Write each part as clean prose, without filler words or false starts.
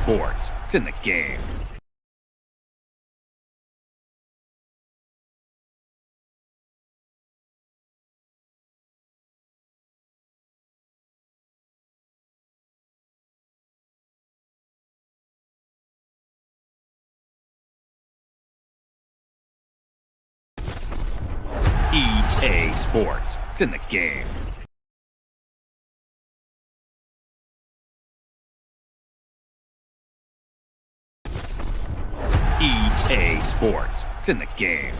Sports. It's in the game. EA Sports. It's in the game. EA Sports. It's in the game.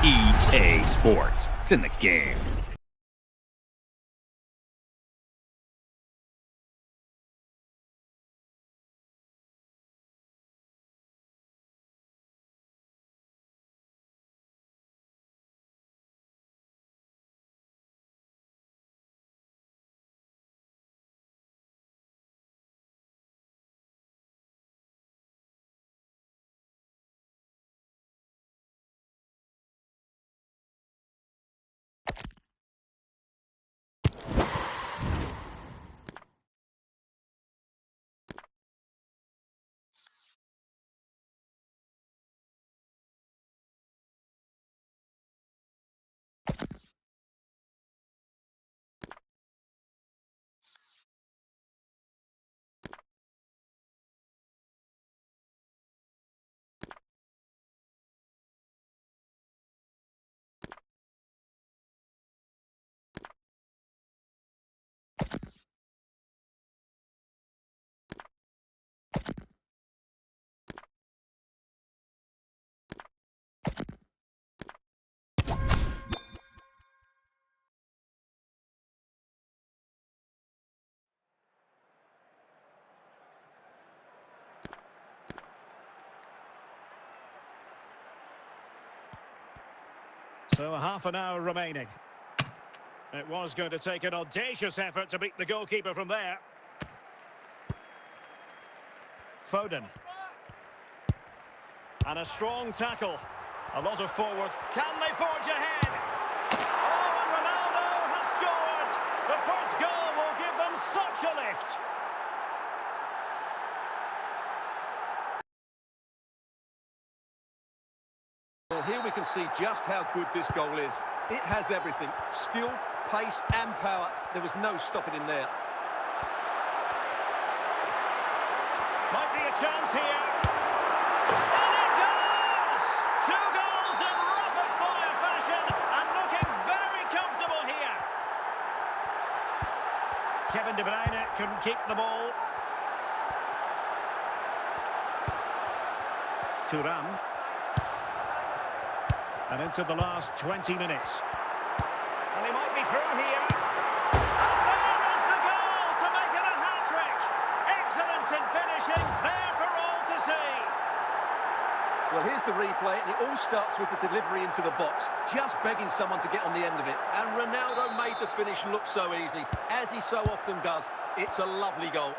EA Sports. It's in the game. So half an hour remaining. It was going to take an audacious effort to beat the goalkeeper from there. Foden. And a strong tackle. A lot of forward. Can they forge ahead? Oh, and Ronaldo has scored. The first goal will give them such a lift. Well, here we can see just how good this goal is. It has everything. Skill, pace and power. There was no stopping him there. Might be a chance here. And it goes! 2 goals in rapid-fire fashion and looking very comfortable here. Kevin De Bruyne couldn't keep the ball. Thuram. And into the last 20 minutes. And he might be through here. And there is the goal to make it a hat-trick. Excellence in finishing, there for all to see. Well, here's the replay, and it all starts with the delivery into the box, just begging someone to get on the end of it. And Ronaldo made the finish look so easy, as he so often does. It's a lovely goal.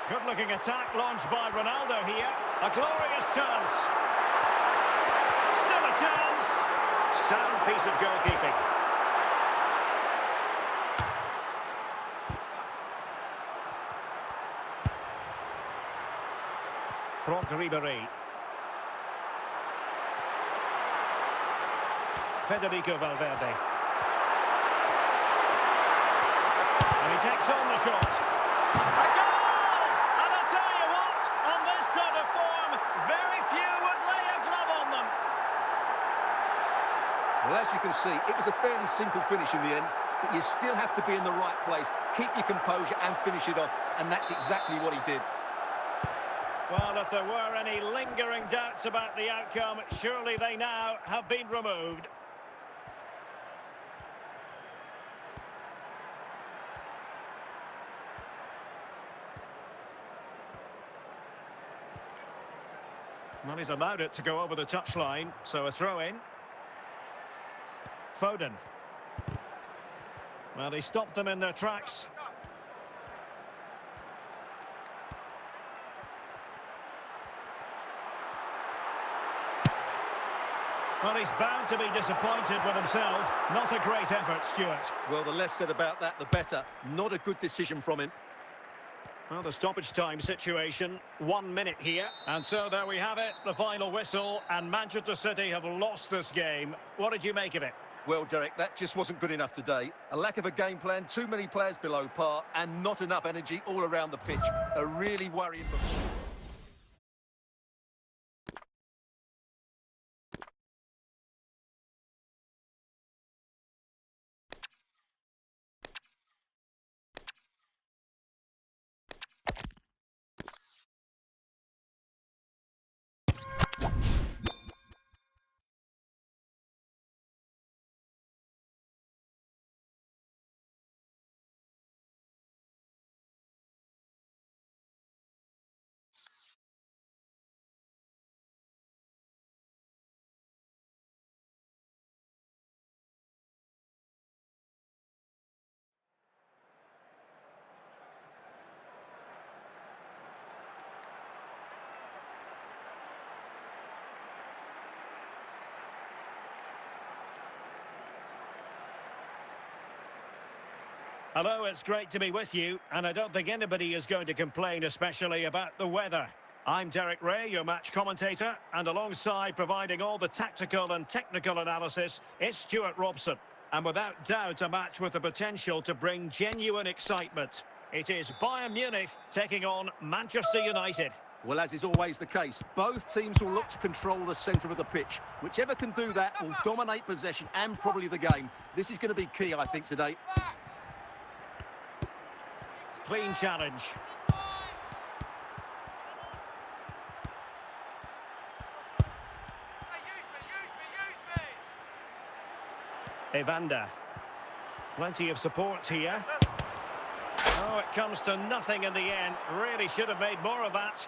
Good-looking attack launched by Ronaldo here. A glorious chance. Still a chance. Sound piece of goalkeeping. Franck Ribéry. Federico Valverde. And he takes on the shot. A goal! And I tell you what, on this sort of form, very few would lay a glove on them. Well, as you can see, it was a fairly simple finish in the end, but you still have to be in the right place, keep your composure and finish it off, and that's exactly what he did. Well, if there were any lingering doubts about the outcome, surely they now have been removed. Well, he's allowed it to go over the touchline, so a throw-in. Foden. Well, he stopped them in their tracks. Well, he's bound to be disappointed with himself. Not a great effort, Stuart. Well, the less said about that, the better. Not a good decision from him. Well, the stoppage time situation, 1 minute here. And so there we have it, the final whistle, and Manchester City have lost this game. What did you make of it? Well, Derek, that just wasn't good enough today. A lack of a game plan, too many players below par, and not enough energy all around the pitch. A really worrying look. Hello, it's great to be with you, and I don't think anybody is going to complain, especially about the weather. I'm Derek Ray, your match commentator, and alongside providing all the tactical and technical analysis, it's Stuart Robson. And without doubt, a match with the potential to bring genuine excitement. It is Bayern Munich taking on Manchester United. Well, as is always the case, both teams will look to control the centre of the pitch. Whichever can do that will dominate possession and probably the game. This is going to be key, I think, today. Clean challenge. Evander. Plenty of support here. Oh, it comes to nothing in the end. Really should have made more of that.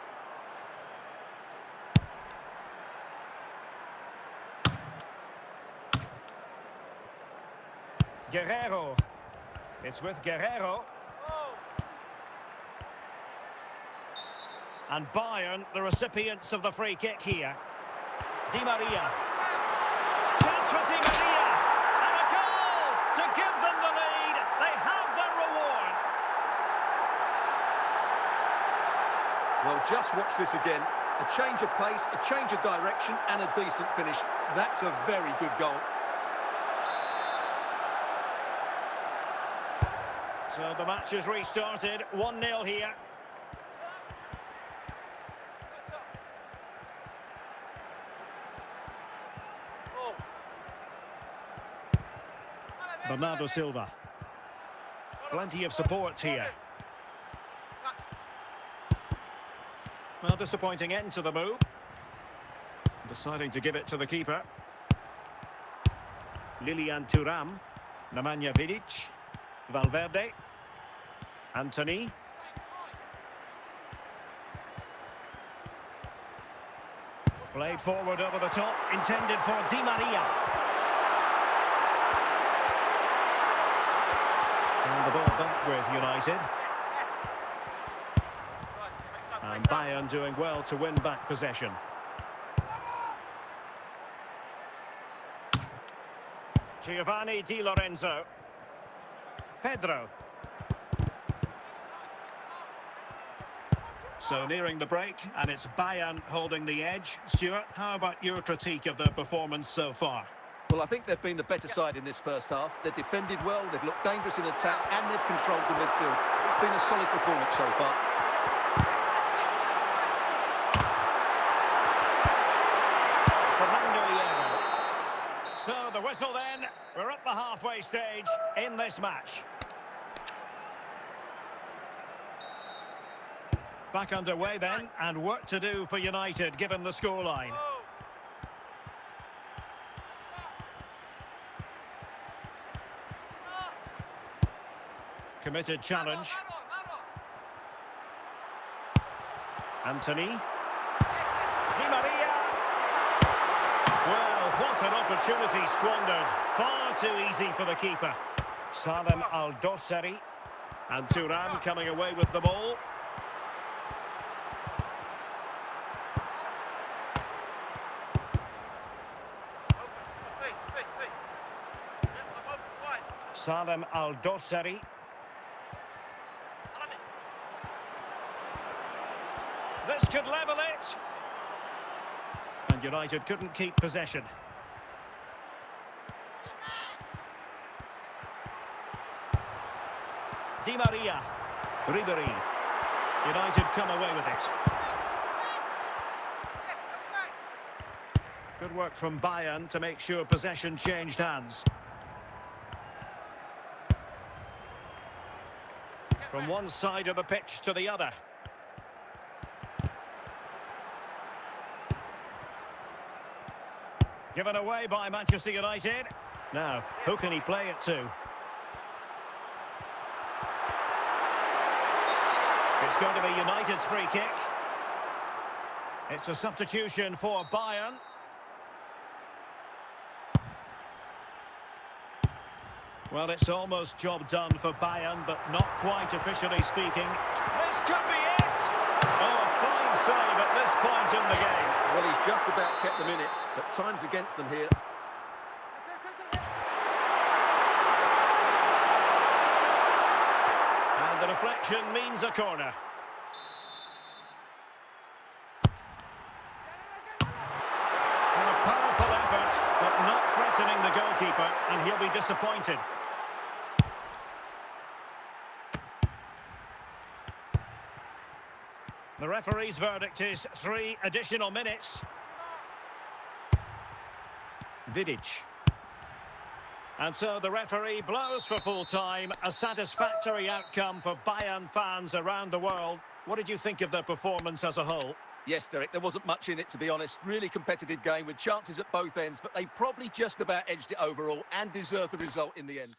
Guerrero. It's with Guerrero. And Bayern, the recipients of the free kick here. Di Maria. Chance for Di Maria. And a goal to give them the lead. They have their reward. Well, just watch this again. A change of pace, a change of direction, and a decent finish. That's a very good goal. So the match has restarted. 1-0 here. Bernardo Silva. Plenty of support here. Well, disappointing end to the move. Deciding to give it to the keeper. Lilian Thuram. Nemanja Vidic. Valverde. Anthony. Played forward over the top. Intended for Di Maria. And the ball back with United. And Bayern doing well to win back possession. Giovanni Di Lorenzo. Pedro. So nearing the break, and it's Bayern holding the edge. Stuart, how about your critique of their performance so far? Well, I think they've been the better side in this first half. They've defended well, they've looked dangerous in attack, and they've controlled the midfield. It's been a solid performance so far. So the whistle then, we're at the halfway stage in this match. Back underway then, and work to do for United given the scoreline. Committed challenge. Anthony. Di Maria. Well, what an opportunity squandered. Far too easy for the keeper. Salem Al-Dosseri. And Thuram coming away with the ball. Salem Al-Dosseri. This could level it. And United couldn't keep possession. Di Maria. Ribery. United come away with it. Good work from Bayern to make sure possession changed hands. From one side of the pitch to the other. Given away by Manchester United. Now, who can he play it to? It's going to be United's free kick. It's a substitution for Bayern. Well, it's almost job done for Bayern, but not quite officially speaking. This could be it! Oh, fine save at this point in the game. Well, he's just about kept them in it, but time's against them here. And the deflection means a corner. And a powerful effort, but not threatening the goalkeeper, and he'll be disappointed. The referee's verdict is 3 additional minutes. Vidic. And so the referee blows for full time. A satisfactory outcome for Bayern fans around the world. What did you think of their performance as a whole? Yes, Derek, there wasn't much in it, to be honest. Really competitive game with chances at both ends, but they probably just about edged it overall and deserved the result in the end.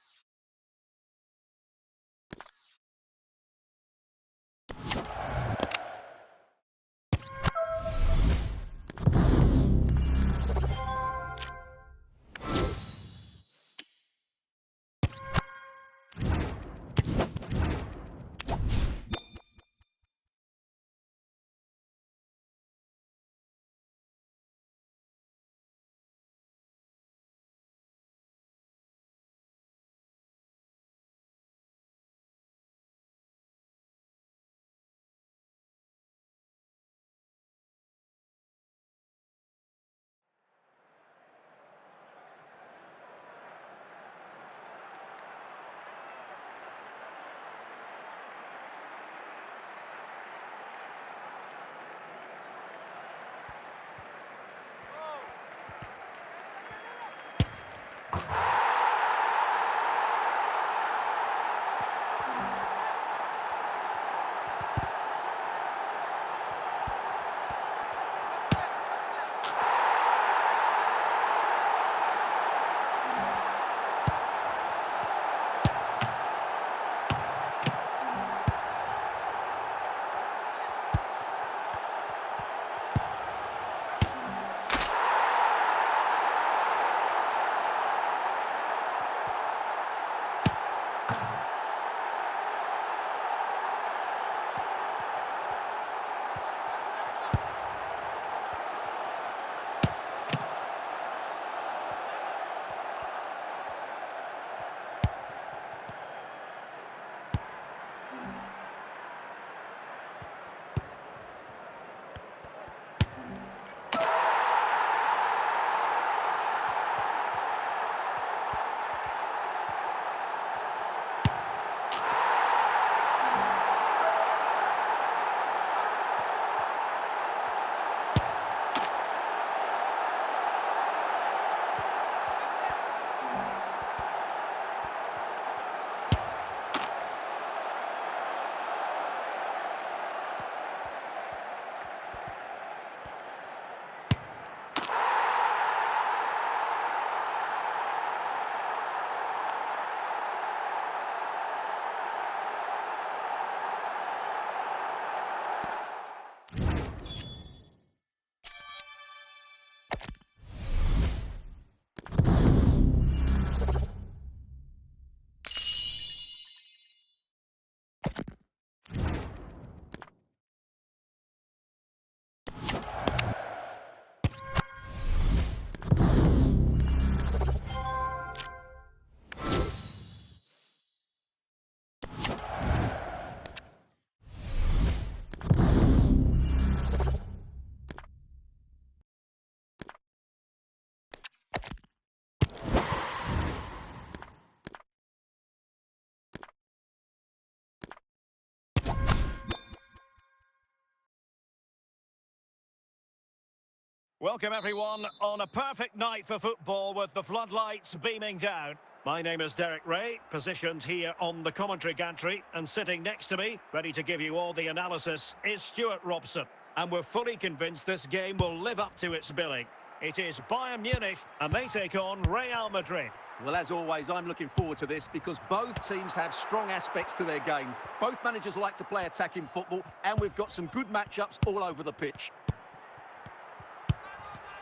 Welcome everyone on a perfect night for football with the floodlights beaming down. My name is Derek Ray, positioned here on the commentary gantry, and sitting next to me, ready to give you all the analysis, is Stuart Robson. And we're fully convinced this game will live up to its billing. It is Bayern Munich, and they take on Real Madrid. Well, as always, I'm looking forward to this because both teams have strong aspects to their game. Both managers like to play attacking football, and we've got some good matchups all over the pitch.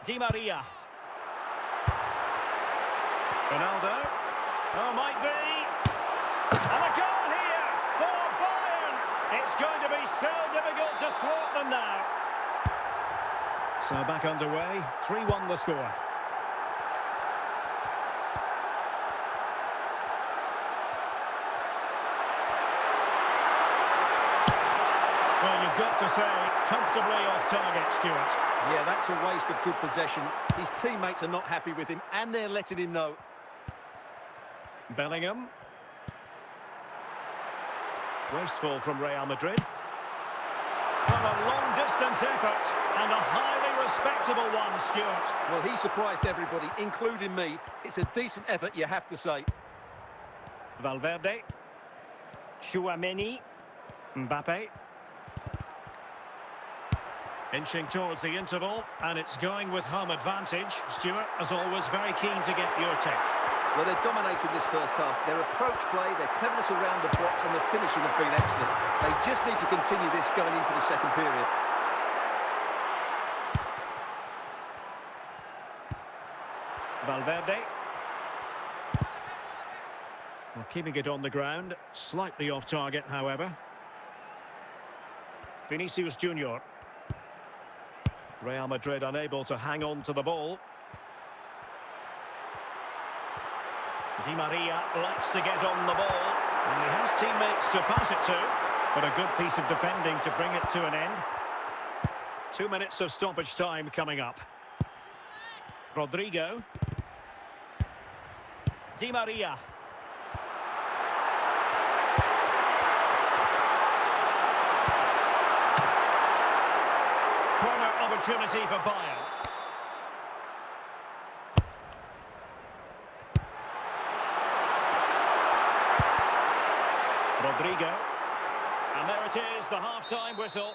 Di Maria. Ronaldo. Oh, might be. And a goal here for Bayern. It's going to be so difficult to thwart them now. So back underway. 3-1 the score. Well, you've got to say, comfortably off target, Stuart. Yeah, that's a waste of good possession. His teammates are not happy with him, and they're letting him know. Bellingham. Wasteful from Real Madrid. And a long-distance effort, and a highly respectable one, Stuart. Well, he surprised everybody, including me. It's a decent effort, you have to say. Valverde. Tchouaméni. Mbappe. Inching towards the interval, and it's going with home advantage. Stuart, as always, very keen to get your take. Well, they've dominated this first half. Their approach play, their cleverness around the box, and the finishing have been excellent. They just need to continue this going into the second period. Valverde. Well, keeping it on the ground, slightly off target, however. Vinicius Junior. Real Madrid unable to hang on to the ball. Di Maria likes to get on the ball. And he has teammates to pass it to. But a good piece of defending to bring it to an end. 2 minutes of stoppage time coming up. Rodrigo. Di Maria. Corner opportunity for Bayern. Rodrigo. And there it is, the half-time whistle.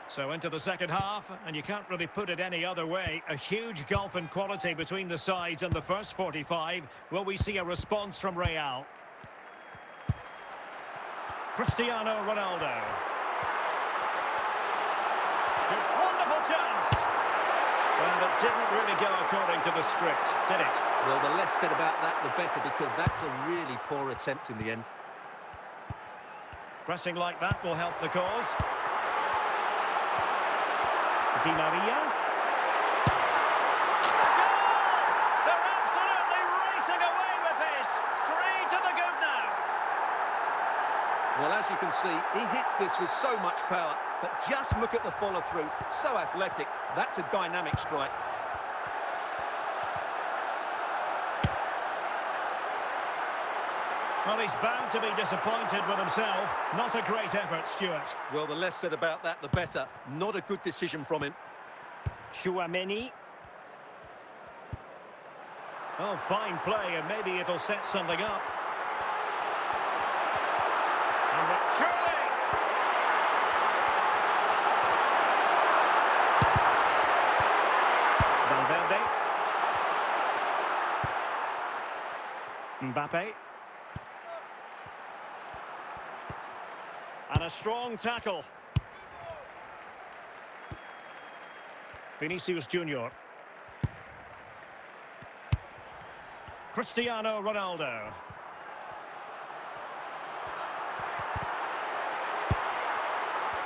So into the second half, and you can't really put it any other way. A huge gulf in quality between the sides in the first 45. Will we see a response from Real? Cristiano Ronaldo. Wonderful chance! Well, it didn't really go according to the script, did it? Well, the less said about that, the better, because that's a really poor attempt in the end. Pressing like that will help the cause. Di Maria. They're absolutely racing away with this. 3 to the good now. Well, as you can see, he hits this with so much power, but just look at the follow-through. So athletic. That's a dynamic strike. Well, he's bound to be disappointed with himself. Not a great effort, Stuart. Well, the less said about that, the better. Not a good decision from him. Tchouaméni. Oh, fine play, and maybe it'll set something up. And surely! Valverde. Mbappe. And a strong tackle. Vinicius Junior. Cristiano Ronaldo.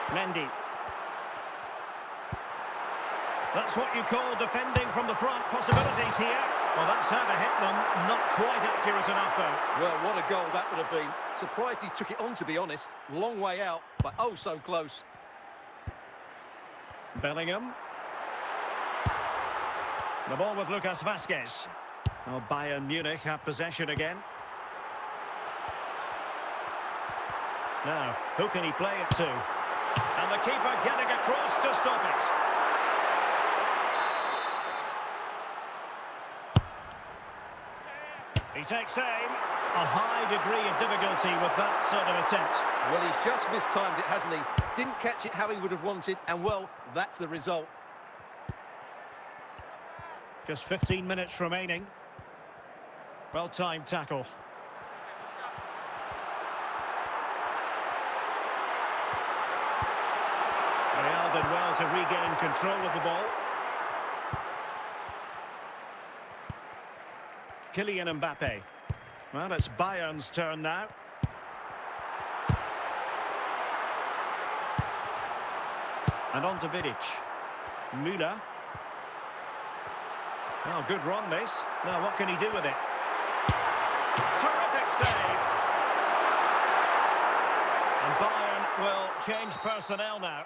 Mendy. That's what you call defending from the front. Possibilities here. Well, that's how to hit them. Not quite accurate enough, though. Well, what a goal that would have been. Surprised he took it on, to be honest. Long way out, but oh so close. Bellingham. The ball with Lucas Vazquez. Well, Bayern Munich have possession again. Now, who can he play it to? And the keeper getting across to stop it. He takes aim. A high degree of difficulty with that sort of attempt. Well, he's just mistimed it, hasn't he? Didn't catch it how he would have wanted, and well, that's the result. Just 15 minutes remaining. Well-timed tackle. Real did well to regain control of the ball. Kylian Mbappe. Well, it's Bayern's turn now. And on to Vidic. Müller. Oh, good run this. Now, what can he do with it? Terrific save. And Bayern will change personnel now.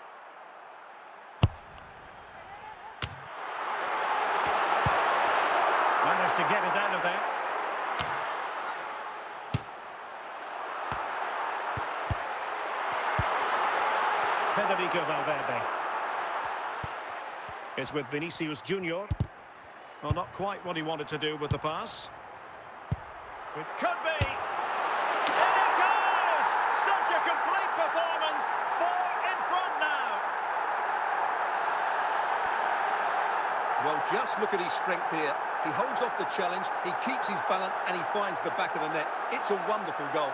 Managed to get it out of there. Federico Valverde. It's with Vinicius Junior. Well, not quite what he wanted to do with the pass. It could be. And it goes! Such a complete performance. 4 in front now. Well, just look at his strength here. He holds off the challenge, he keeps his balance, and he finds the back of the net. It's a wonderful goal.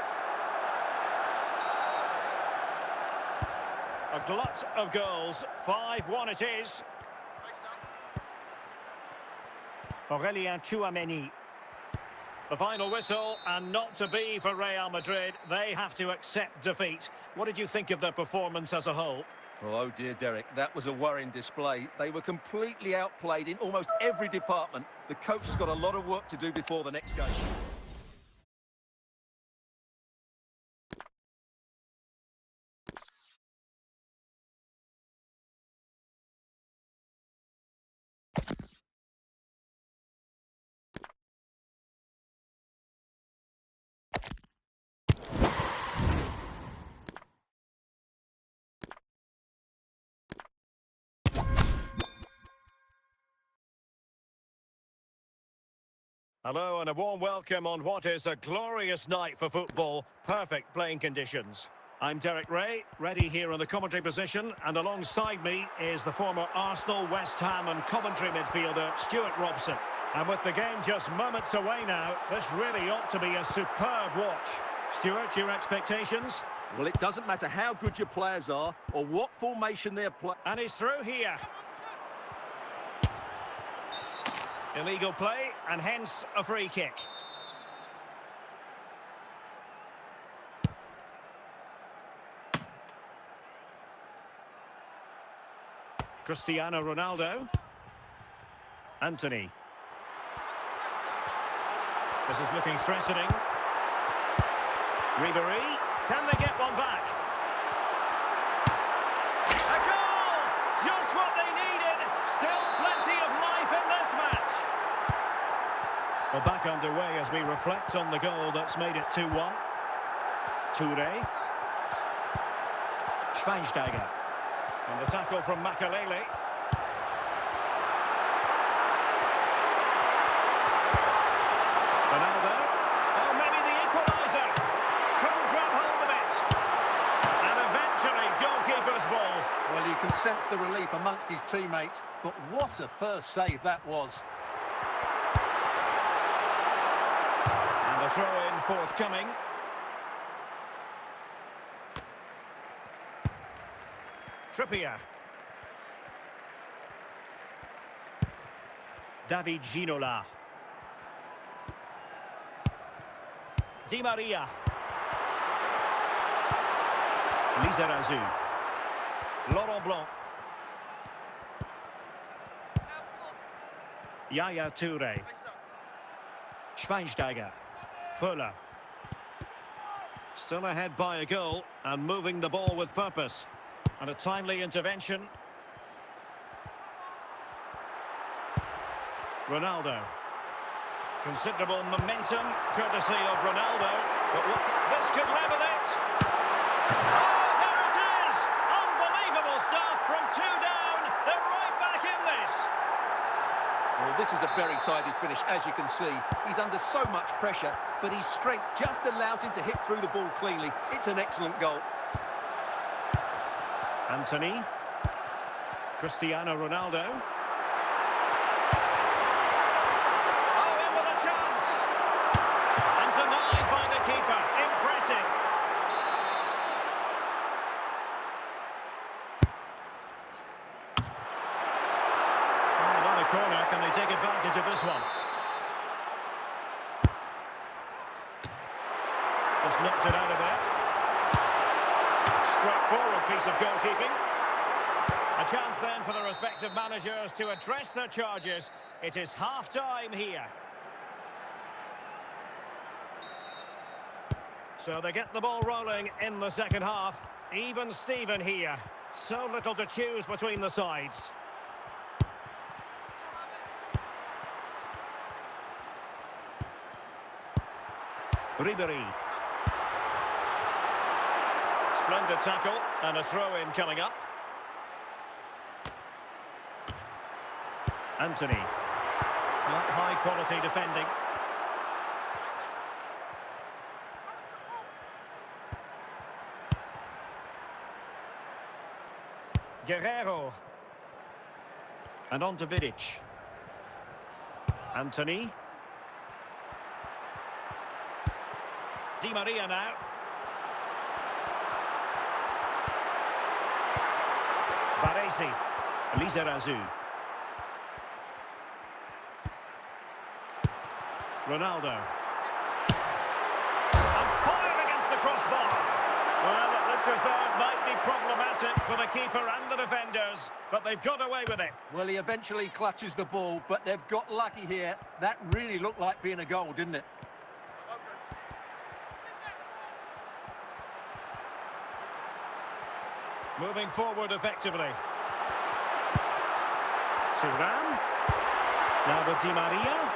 A glut of goals. 5-1 it is. Aurelien Tchouaméni. The final whistle, and not to be for Real Madrid. They have to accept defeat. What did you think of their performance as a whole? Oh dear, Derek, that was a worrying display. They were completely outplayed in almost every department. The coach has got a lot of work to do before the next game. Hello and a warm welcome on what is a glorious night for football. Perfect playing conditions. I'm Derek Ray, ready here in the commentary position, and alongside me is the former Arsenal, West Ham and Coventry midfielder, Stuart Robson. And with the game just moments away now, this really ought to be a superb watch. Stuart, your expectations? Well, it doesn't matter how good your players are or what formation they're playing. And he's through here. Illegal play, and hence a free kick. Cristiano Ronaldo. Anthony. This is looking threatening. Ribery. Can they get one back? A goal! Just what they needed. Still plenty of life in this match. Well, back underway as we reflect on the goal that's made it 2-1. Toure. Schweinsteiger. And the tackle from Makalele. Ronaldo. Oh, maybe the equaliser. Couldn't grab hold of it. And eventually, goalkeeper's ball. Well, you can sense the relief amongst his teammates, but what a first save that was. And the throw-in forthcoming. Trippier. David Ginola. Di Maria. Lizarazu. Laurent Blanc. Yaya Toure. Schweinsteiger. Fuller. Still ahead by a goal and moving the ball with purpose. And a timely intervention. Ronaldo. Considerable momentum, courtesy of Ronaldo. But look, this could level it. Oh, there it is! Unbelievable stuff from 2 down. They're right back in this. Well, this is a very tidy finish, as you can see. He's under so much pressure, but his strength just allows him to hit through the ball cleanly. It's an excellent goal. Anthony. Cristiano Ronaldo. Oh, in with a chance. And denied by the keeper. Impressive. Oh, on a corner, can they take advantage of this one? Just knocked it out of there. Straightforward piece of goalkeeping. A chance then for the respective managers to address their charges. It is half-time here. So they get the ball rolling in the second half. Even Steven here. So little to choose between the sides. Ribery. Splendid tackle and a throw-in coming up. Anthony. Not high-quality defending. Guerrero. And on to Vidic. Anthony. Di Maria now. Baresi. Lizarazu. Ronaldo. And fired against the crossbar. Well, it looked as though it might be problematic for the keeper and the defenders, but they've got away with it. Well, he eventually clutches the ball, but they've got lucky here. That really looked like being a goal, didn't it? Moving forward effectively. Thuram. Now with Di Maria.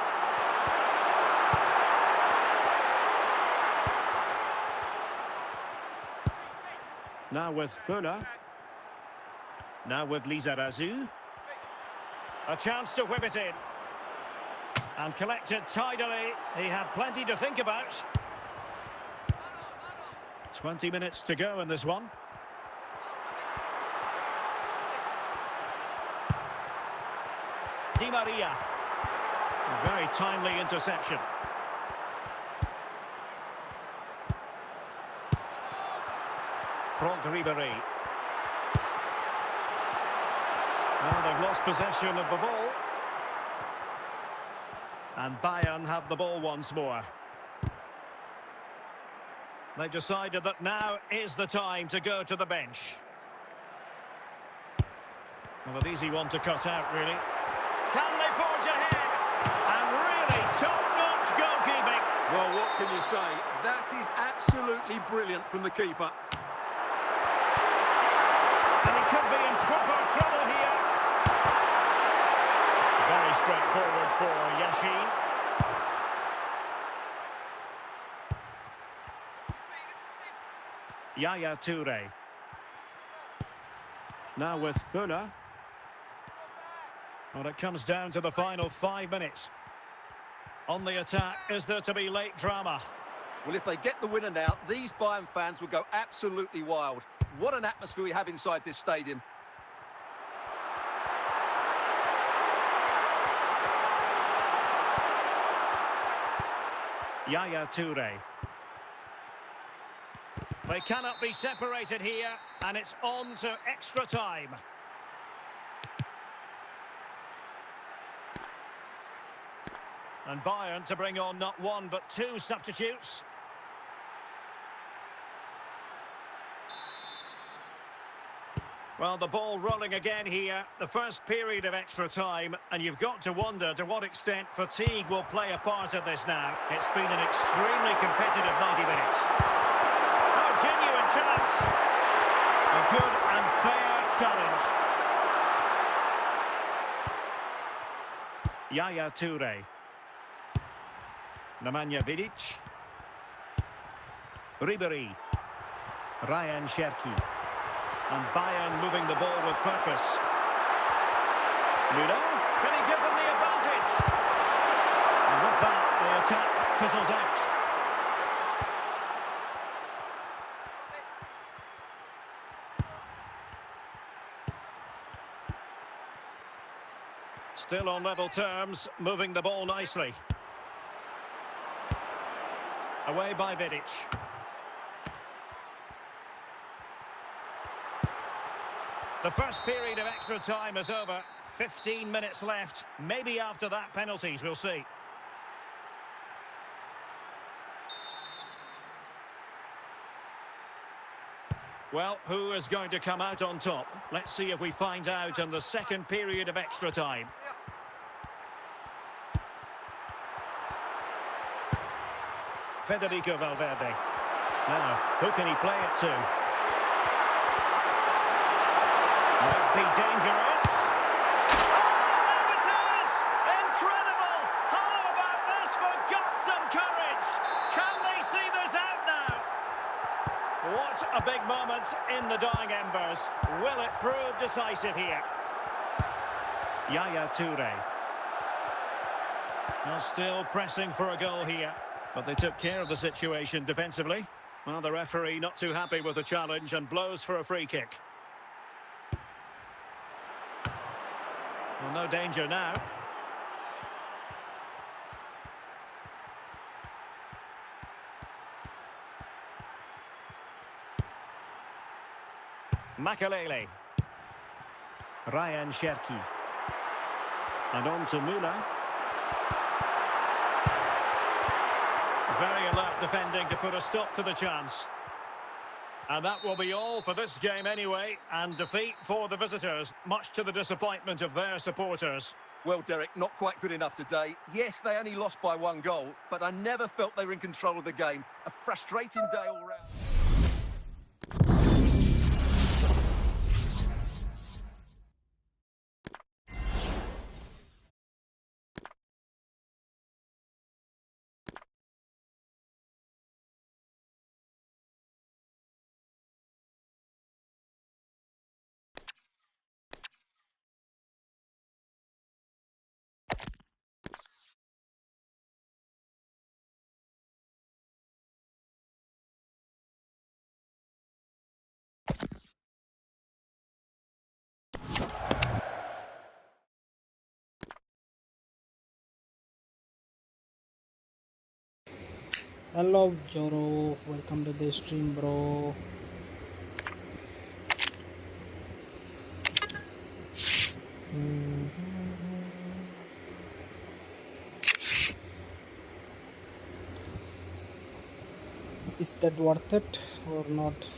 Now with Fuller. Now with Lizarazu. A chance to whip it in. And collected tidily. He had plenty to think about. 20 minutes to go in this one. Di Maria. A very timely interception. Franck Ribéry. Well, they've lost possession of the ball. And Bayern have the ball once more. They've decided that now is the time to go to the bench. Well, an easy one to cut out, really. Can they forge ahead? And really top-notch goalkeeping. Well, what can you say? That is absolutely brilliant from the keeper. And he could be in proper trouble here. Very straightforward for Yashin. Yaya Toure. Now with Fuller. Well, it comes down to the final 5 minutes. On the attack, is there to be late drama? Well, if they get the winner now, these Bayern fans will go absolutely wild. What an atmosphere we have inside this stadium. Yaya Toure. They cannot be separated here, and it's on to extra time. And Bayern to bring on not one but two substitutes. Well, the ball rolling again here. The first period of extra time, and you've got to wonder to what extent fatigue will play a part of this now. It's been an extremely competitive 90 minutes. Oh, genuine chance. A good and fair challenge. Yaya Toure. Nemanja Vidic. Ribéry. Ryan Cherki. And Bayern moving the ball with purpose. Ludo, can he give them the advantage? And with that, the attack fizzles out. Still on level terms, moving the ball nicely. Away by Vidic. The first period of extra time is over. 15 minutes left. Maybe after that, penalties, we'll see. Well, who is going to come out on top? Let's see if we find out in the second period of extra time. Federico Valverde. Now, who can he play it to? Might be dangerous. Oh, there it is! Incredible! How about this for guts and courage? Can they see this out now? What a big moment in the dying embers. Will it prove decisive here? Yaya Toure. Well, still pressing for a goal here, but they took care of the situation defensively. Well, the referee not too happy with the challenge and blows for a free kick. Well, no danger now. Makalele. Ryan Cherki. And on to Müller. Very alert defending to put a stop to the chance. And that will be all for this game anyway, and defeat for the visitors, much to the disappointment of their supporters. Well, Derek, not quite good enough today. Yes, they only lost by 1 goal, but I never felt they were in control of the game. A frustrating day all round. Hello, Joro. Welcome to the stream, bro. Is that worth it or not?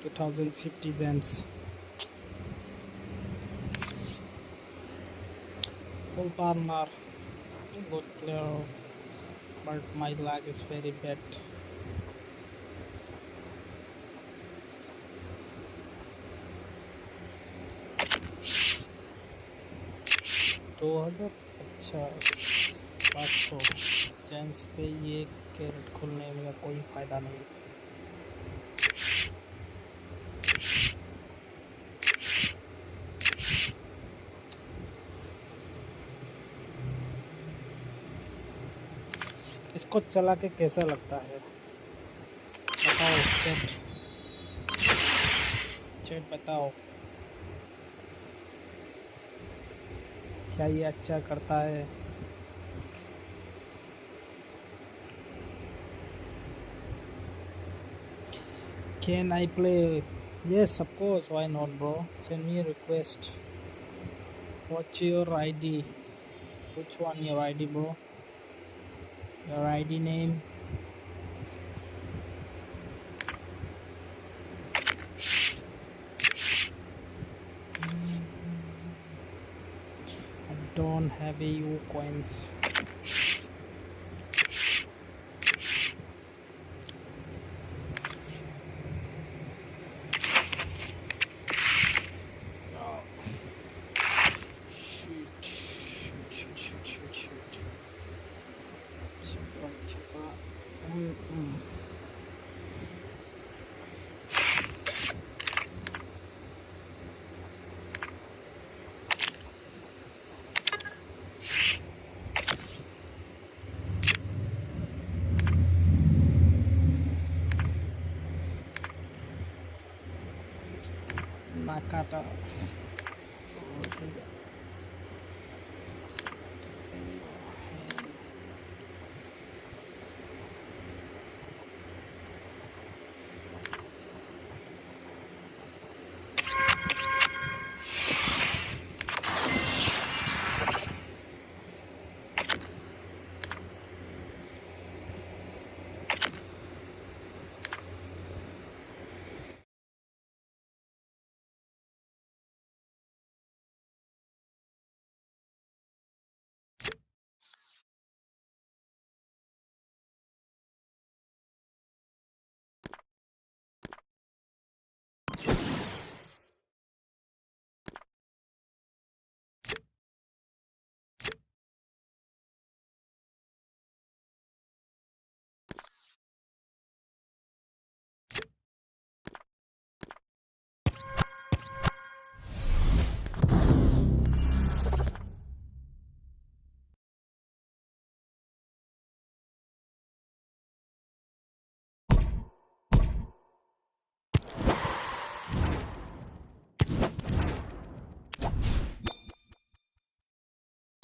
2050 cents. Full Palmer, good player, but my lag is very bad. 2000 अच्छा 500 chance पे ये carat खोलने में कोई फ़ायदा नहीं. इसको चला के कैसा लगता है बताओ चैट बताओ क्या ये अच्छा करता है. Can I play? Yes, of course. Why not, bro? Send me a request. What's your ID? Which one your ID, bro? Your ID name? I don't have a U coins. Nakata.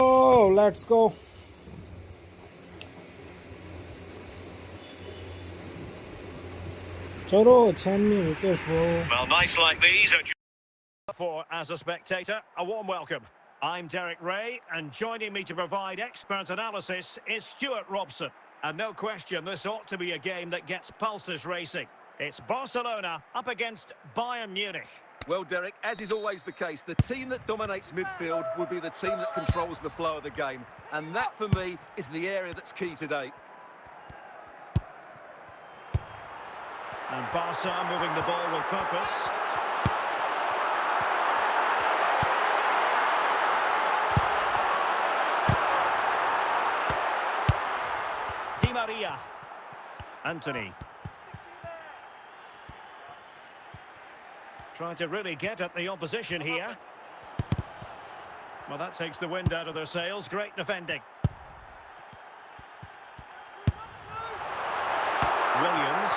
Oh, let's go. Choro, send me request, bro. Well, nights like these are... For as a spectator, a warm welcome. I'm Derek Ray, and joining me to provide expert analysis is Stuart Robson. And no question, this ought to be a game that gets pulses racing. It's Barcelona up against Bayern Munich. Well, Derek, as is always the case, the team that dominates midfield will be the team that controls the flow of the game. And that, for me, is the area that's key today. And Barca moving the ball with purpose. Di Maria. Anthony. Trying to really get at the opposition here. Well, that takes the wind out of their sails. Great defending. Williams.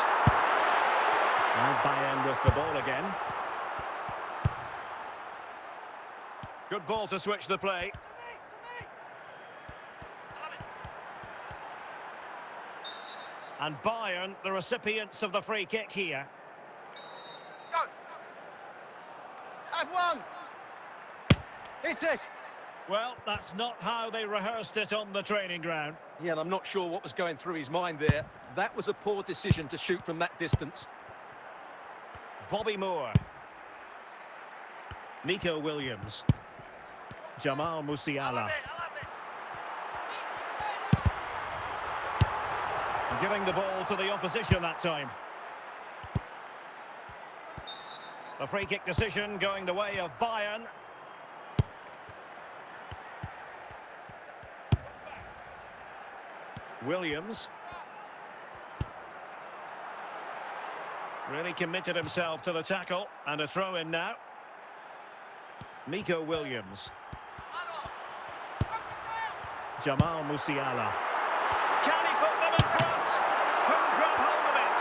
And Bayern with the ball again. Good ball to switch the play. And Bayern, the recipients of the free kick here. Go! And one! Hit it! Well, that's not how they rehearsed it on the training ground. Yeah, and I'm not sure what was going through his mind there. That was a poor decision to shoot from that distance. Bobby Moore. Nico Williams. Jamal Musiala. Giving the ball to the opposition that time. The free kick decision going the way of Bayern. Williams. Really committed himself to the tackle. And a throw in now. Nico Williams. Jamal Musiala. Can he put them in front? Couldn't grab hold of it.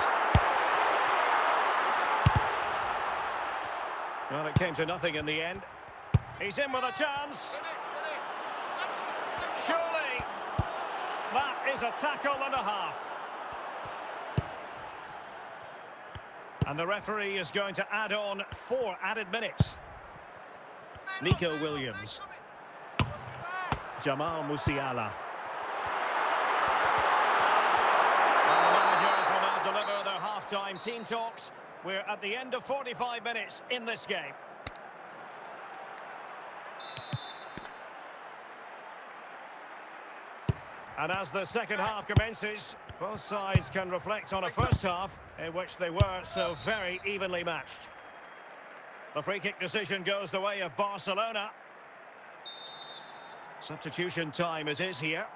Well, it came to nothing in the end. He's in with a chance. Surely, that is a tackle and a half. And the referee is going to add on 4 added minutes. Nico Williams. Jamal Musiala. And the managers will now deliver their half-time team talks. We're at the end of 45 minutes in this game. And as the second half commences, both sides can reflect on a first half in which they were so very evenly matched. The free kick decision goes the way of Barcelona. Substitution time it is here.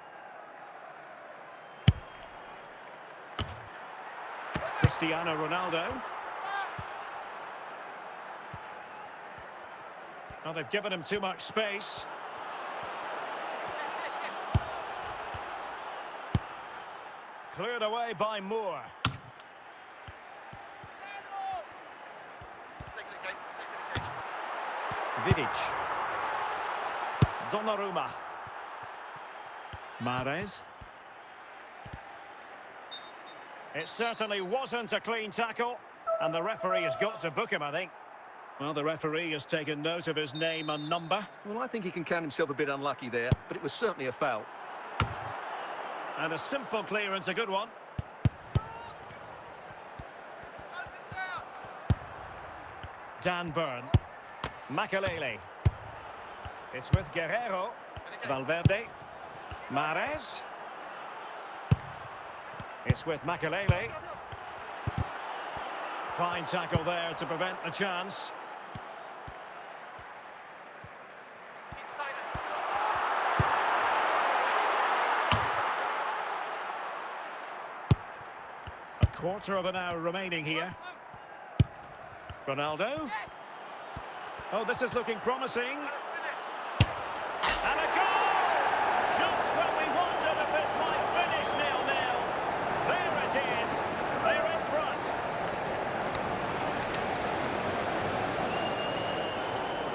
Cristiano Ronaldo. Well, they've given him too much space. Cleared away by Moore. Vidic. Donnarumma. Mahrez. It certainly wasn't a clean tackle, and the referee has got to book him, I think. Well, the referee has taken note of his name and number. Well, I think he can count himself a bit unlucky there, but it was certainly a foul. And a simple clearance, a good one. Dan Burn. Makelele. It's with Guerrero. Valverde. Mahrez. It's with Makelele. Fine tackle there to prevent the chance. A quarter of an hour remaining here. Ronaldo. Oh, this is looking promising. And a goal! Just when we wondered if this might finish 0-0. There it is. They're in front.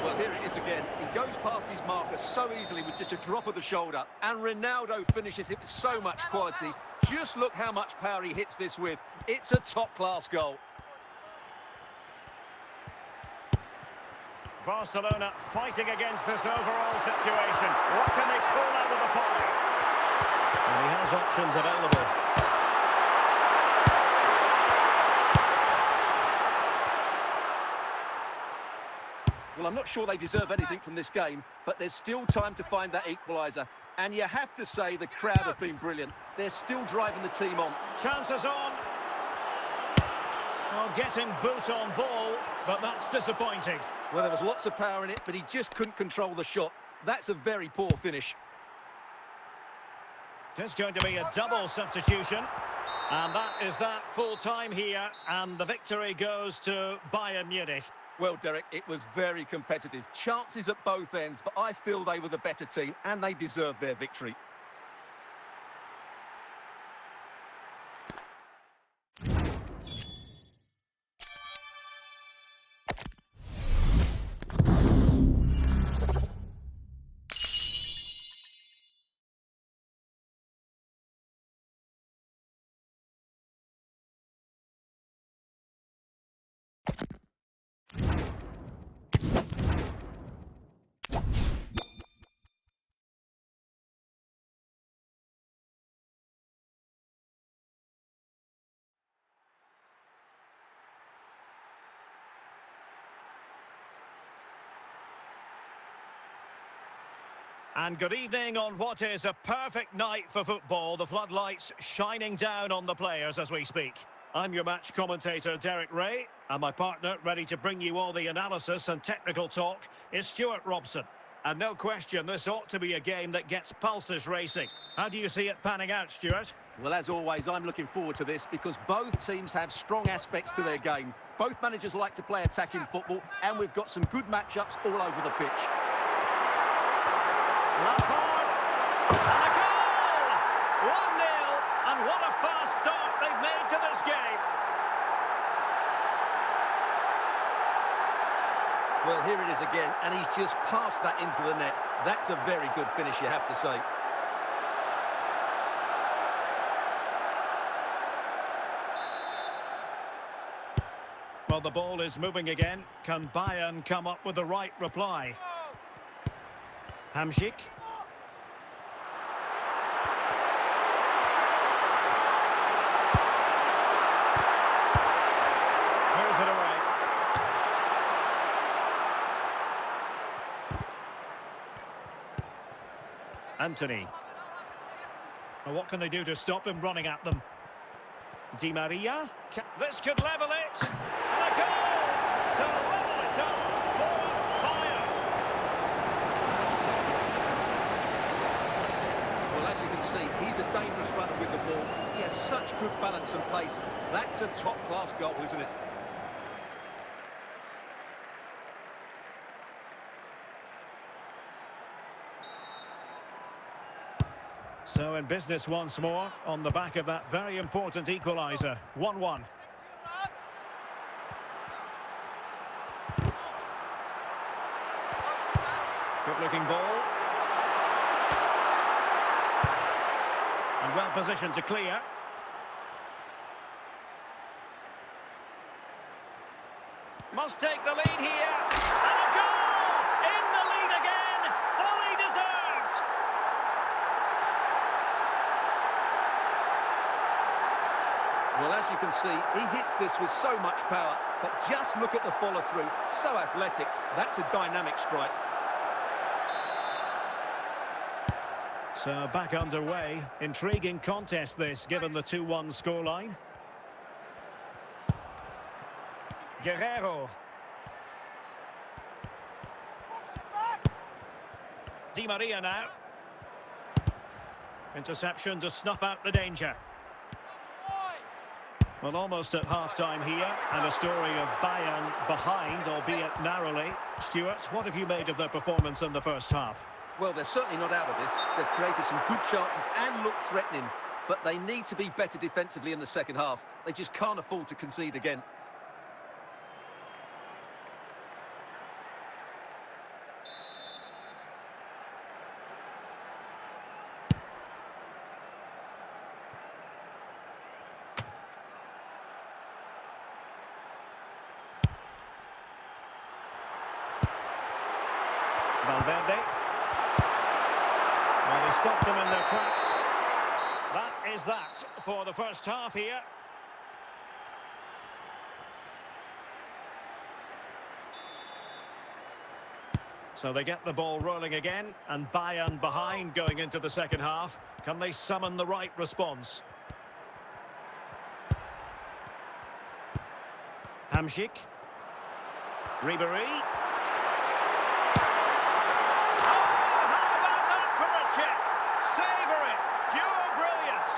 Well, here it is again. He goes past his marker so easily with just a drop of the shoulder. And Ronaldo finishes it with so much quality. Just look how much power he hits this with. It's a top-class goal. Barcelona fighting against this overall situation. What can they pull out of the fire? And he has options available. Well, I'm not sure they deserve anything from this game, but there's still time to find that equaliser. And you have to say the crowd have been brilliant. They're still driving the team on. Chances on. Well, getting boot on ball, but that's disappointing. Well, there was lots of power in it, but he just couldn't control the shot. That's a very poor finish. There's going to be a double substitution. And that is that full time here. And the victory goes to Bayern Munich. Well, Derek, it was very competitive. Chances at both ends, but I feel they were the better team and they deserved their victory. And good evening on what is a perfect night for football. The floodlights shining down on the players as we speak. I'm your match commentator, Derek Ray, and my partner, ready to bring you all the analysis and technical talk, is Stuart Robson. And no question, this ought to be a game that gets pulses racing. How do you see it panning out, Stuart? Well, as always, I'm looking forward to this because both teams have strong aspects to their game. Both managers like to play attacking football, and we've got some good matchups all over the pitch. Lampard, and a goal! 1-0, and what a fast start they've made to this game. Well, here it is again, and he's just passed that into the net. That's a very good finish, you have to say. Well, the ball is moving again. Can Bayern come up with the right reply? Hamšík. Clears it away. Anthony. Well, what can they do to stop him running at them? Di Maria. This could level it. And a goal to level it up for Bayern. Well, as you can see, he's a dangerous runner with the ball. He has such good balance and pace. That's a top-class goal, isn't it? So in business once more on the back of that very important equaliser. 1-1. Good-looking ball. And well positioned to clear. Must take the lead here. And a goal! In the lead again! Fully deserved! Well, as you can see, he hits this with so much power, but just look at the follow-through. So athletic. That's a dynamic strike. So back underway. Intriguing contest this, given the 2-1 scoreline. Guerrero. Di Maria now. Interception to snuff out the danger. Well, almost at half-time here, and a story of Bayern behind, albeit narrowly. Stuart, what have you made of their performance in the first half? Well, they're certainly not out of this. They've created some good chances and look threatening, but they need to be better defensively in the second half. They just can't afford to concede again. Valverde. Well, they stopped them in their tracks. That is that for the first half here. So they get the ball rolling again, and Bayern behind going into the second half. Can they summon the right response? Hamšík. Ribéry. Savour it! Pure brilliance!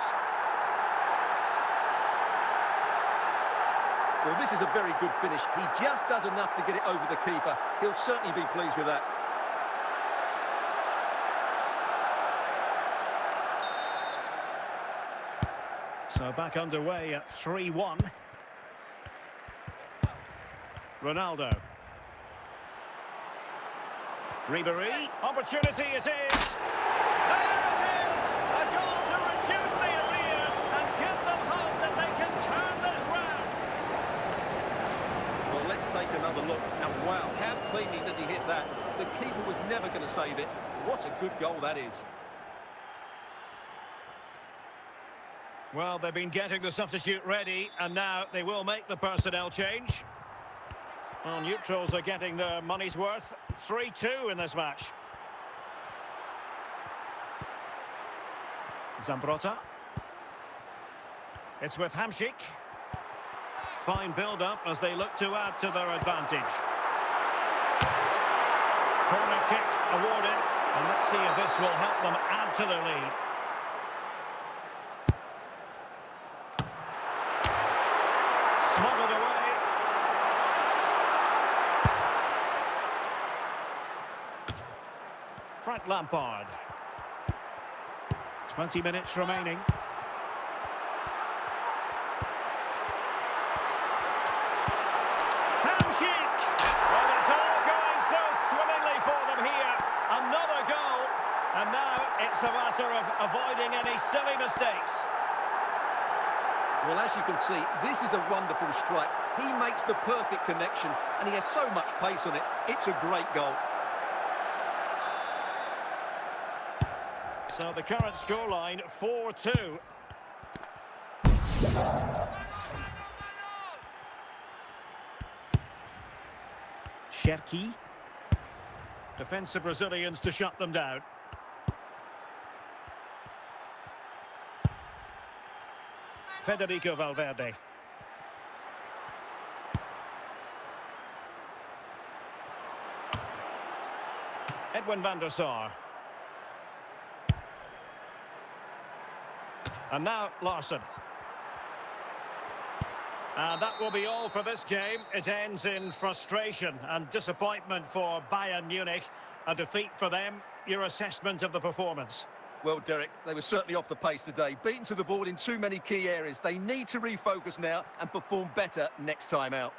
Well, this is a very good finish. He just does enough to get it over the keeper. He'll certainly be pleased with that. So back underway at 3-1. Ronaldo. Ribéry. Opportunity it is! There it is! A goal to reduce the arrears and give them hope that they can turn this round. Well, let's take another look. And wow, how cleanly does he hit that? The keeper was never going to save it. What a good goal that is. Well, they've been getting the substitute ready, and now they will make the personnel change. Well, neutrals are getting their money's worth. 3-2 in this match. Zambrotta. It's with Hamšík. Fine build-up as they look to add to their advantage. Corner kick awarded. And let's see if this will help them add to their lead. Smuggled away. Frank Lampard. 20 minutes remaining. Hamšík! Well, it's all going so swimmingly for them here. Another goal. And now it's a matter of avoiding any silly mistakes. Well, as you can see, this is a wonderful strike. He makes the perfect connection, and he has so much pace on it. It's a great goal. So the current scoreline, 4-2. Cherki. Defensive Brazilians to shut them down. Federico Valverde. Edwin van der Sar. And now Larsson. And that will be all for this game. It ends in frustration and disappointment for Bayern Munich. A defeat for them. Your assessment of the performance? Well, Derek, they were certainly off the pace today. Beaten to the ball in too many key areas. They need to refocus now and perform better next time out.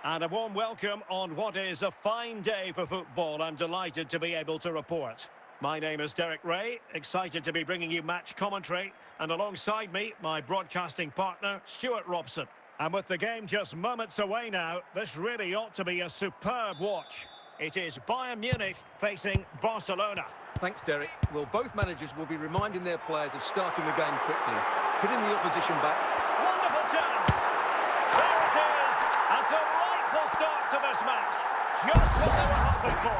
And a warm welcome on what is a fine day for football. I'm delighted to be able to report. My name is Derek Ray, excited to be bringing you match commentary. And alongside me, my broadcasting partner, Stuart Robson. And with the game just moments away now, this really ought to be a superb watch. It is Bayern Munich facing Barcelona. Thanks, Derek. Well, both managers will be reminding their players of starting the game quickly, hitting the opposition back. Wonderful chance! There it is! A delightful start to this match. Just what they were hoping for.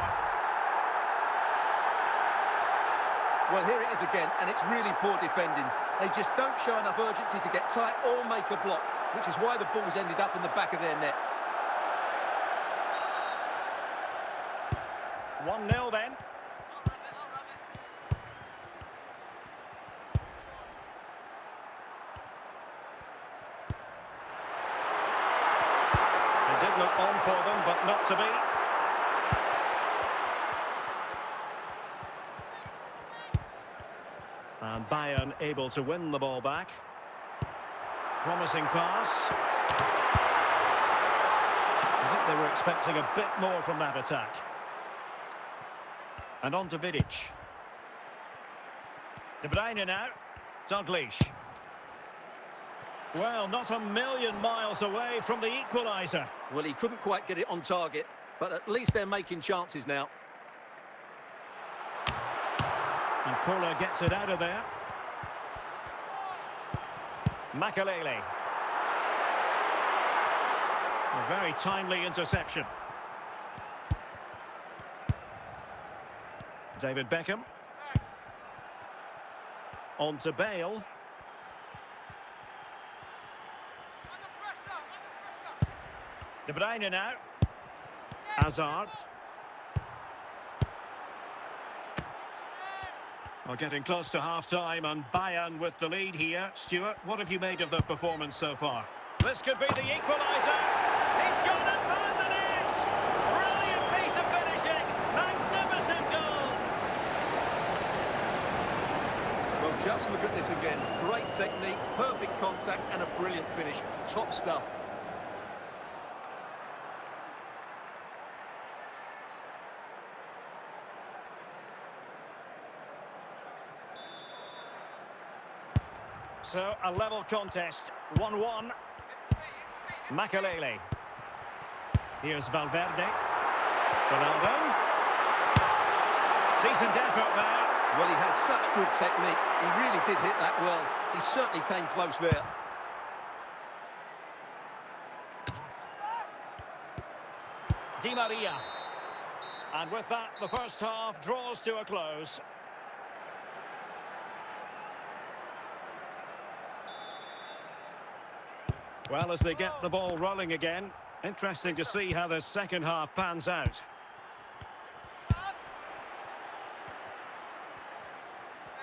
Well, here it is again, and it's really poor defending. They just don't show enough urgency to get tight or make a block, which is why the ball's ended up in the back of their net. 1-0 then. not to be. And Bayern able to win the ball back. Promising pass. I think they were expecting a bit more from that attack. And on to Vidic. De Bruyne now. Dalglish. Well, not a million miles away from the equaliser. Well, he couldn't quite get it on target, but at least they're making chances now. And Puller gets it out of there. Makalele. A very timely interception. David Beckham. On to Bale. De Bruyne now. Hazard. Well, getting close to half-time and Bayern with the lead here. Stuart, what have you made of the performance so far? This could be the equaliser. He's gone and found the net. Brilliant piece of finishing. Magnificent goal. Well, just look at this again. Great technique, perfect contact and a brilliant finish. Top stuff. So, a level contest, 1-1. Makalele. Here's Valverde. Ronaldo. Decent effort there. Well, he has such good technique. He really did hit that well. He certainly came close there. Di Maria. And with that, the first half draws to a close. Well, as they get the ball rolling again, interesting to see how the second half pans out.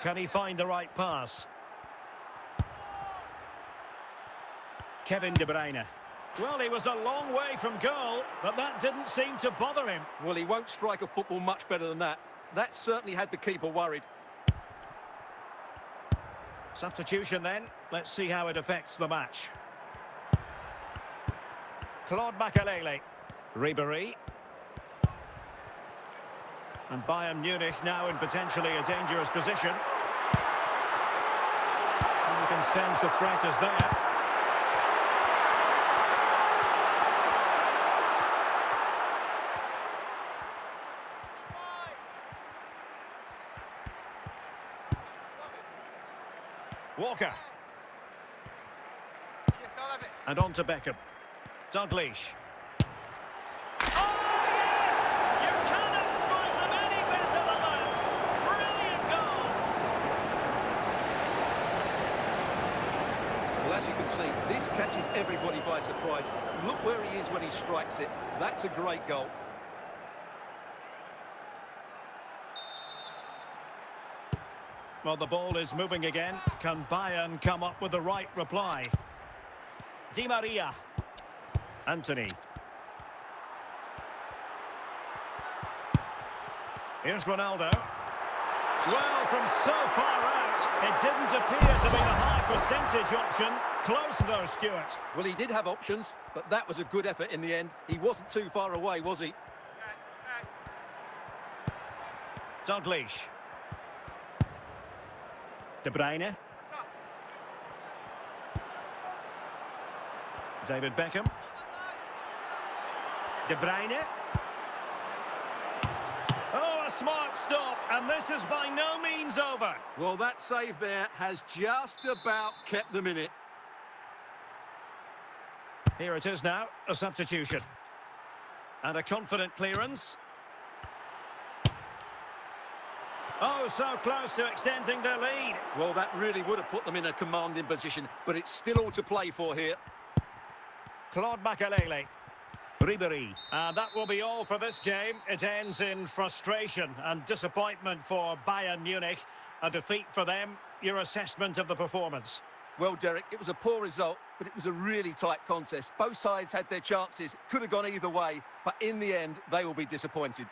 Can he find the right pass? Kevin De Bruyne. Well, he was a long way from goal, but that didn't seem to bother him. Well, he won't strike a football much better than that. That certainly had the keeper worried. Substitution then. Let's see how it affects the match. Claude Makalele. Ribéry. And Bayern Munich now in potentially a dangerous position. And you can sense the threat is there. Walker. And on to Beckham. Dalglish. Oh, yes! You cannot strike them any better than that! Brilliant goal! Well, as you can see, this catches everybody by surprise. Look where he is when he strikes it. That's a great goal. Well, the ball is moving again. Can Bayern come up with the right reply? Di Maria. Anthony. Here's Ronaldo. Well, from so far out, it didn't appear to be the high percentage option. Close though, Stuart. Well, he did have options, but that was a good effort in the end. He wasn't too far away, was he? Dalglish. De Bruyne. David Beckham. De Bruyne. Oh, a smart stop, and this is by no means over. Well, that save there has just about kept them in it. Here it is now, a substitution. And a confident clearance. Oh, so close to extending their lead. Well, that really would have put them in a commanding position, but it's still all to play for here. Claude Makalele. Ribéry. And that will be all for this game. It ends in frustration and disappointment for Bayern Munich. A defeat for them. Your assessment of the performance? Well, Derek, it was a poor result, but it was a really tight contest. Both sides had their chances, could have gone either way, but in the end, they will be disappointed.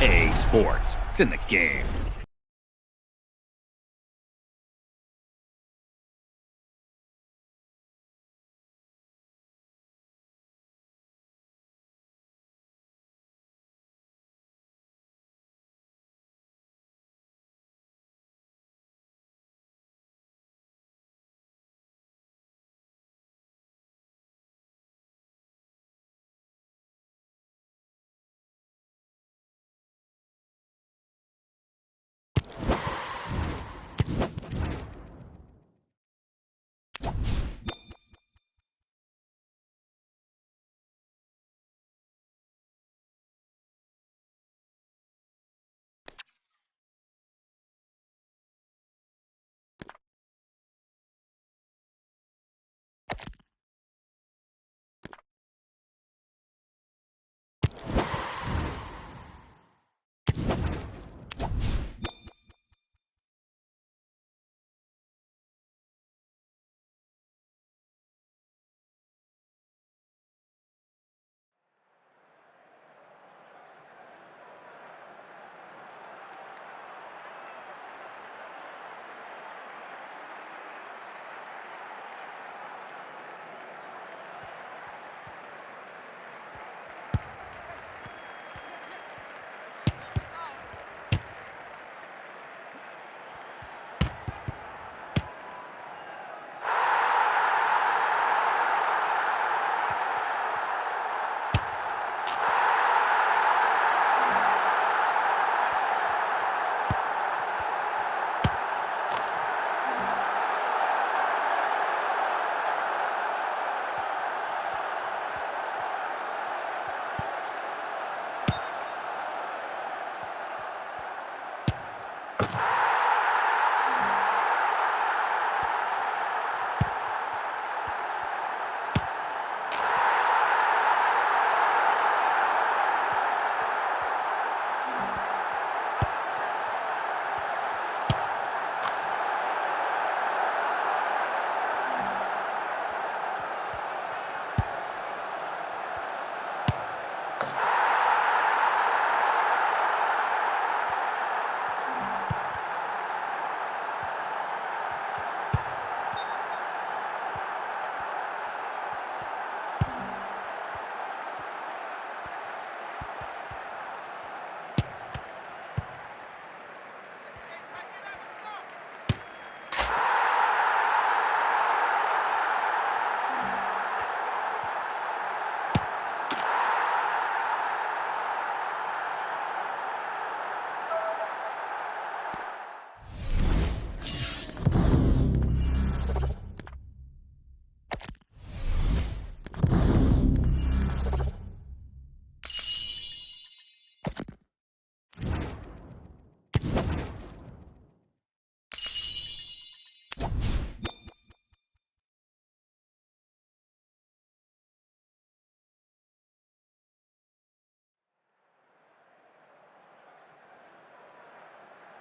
EA Sports. It's in the game.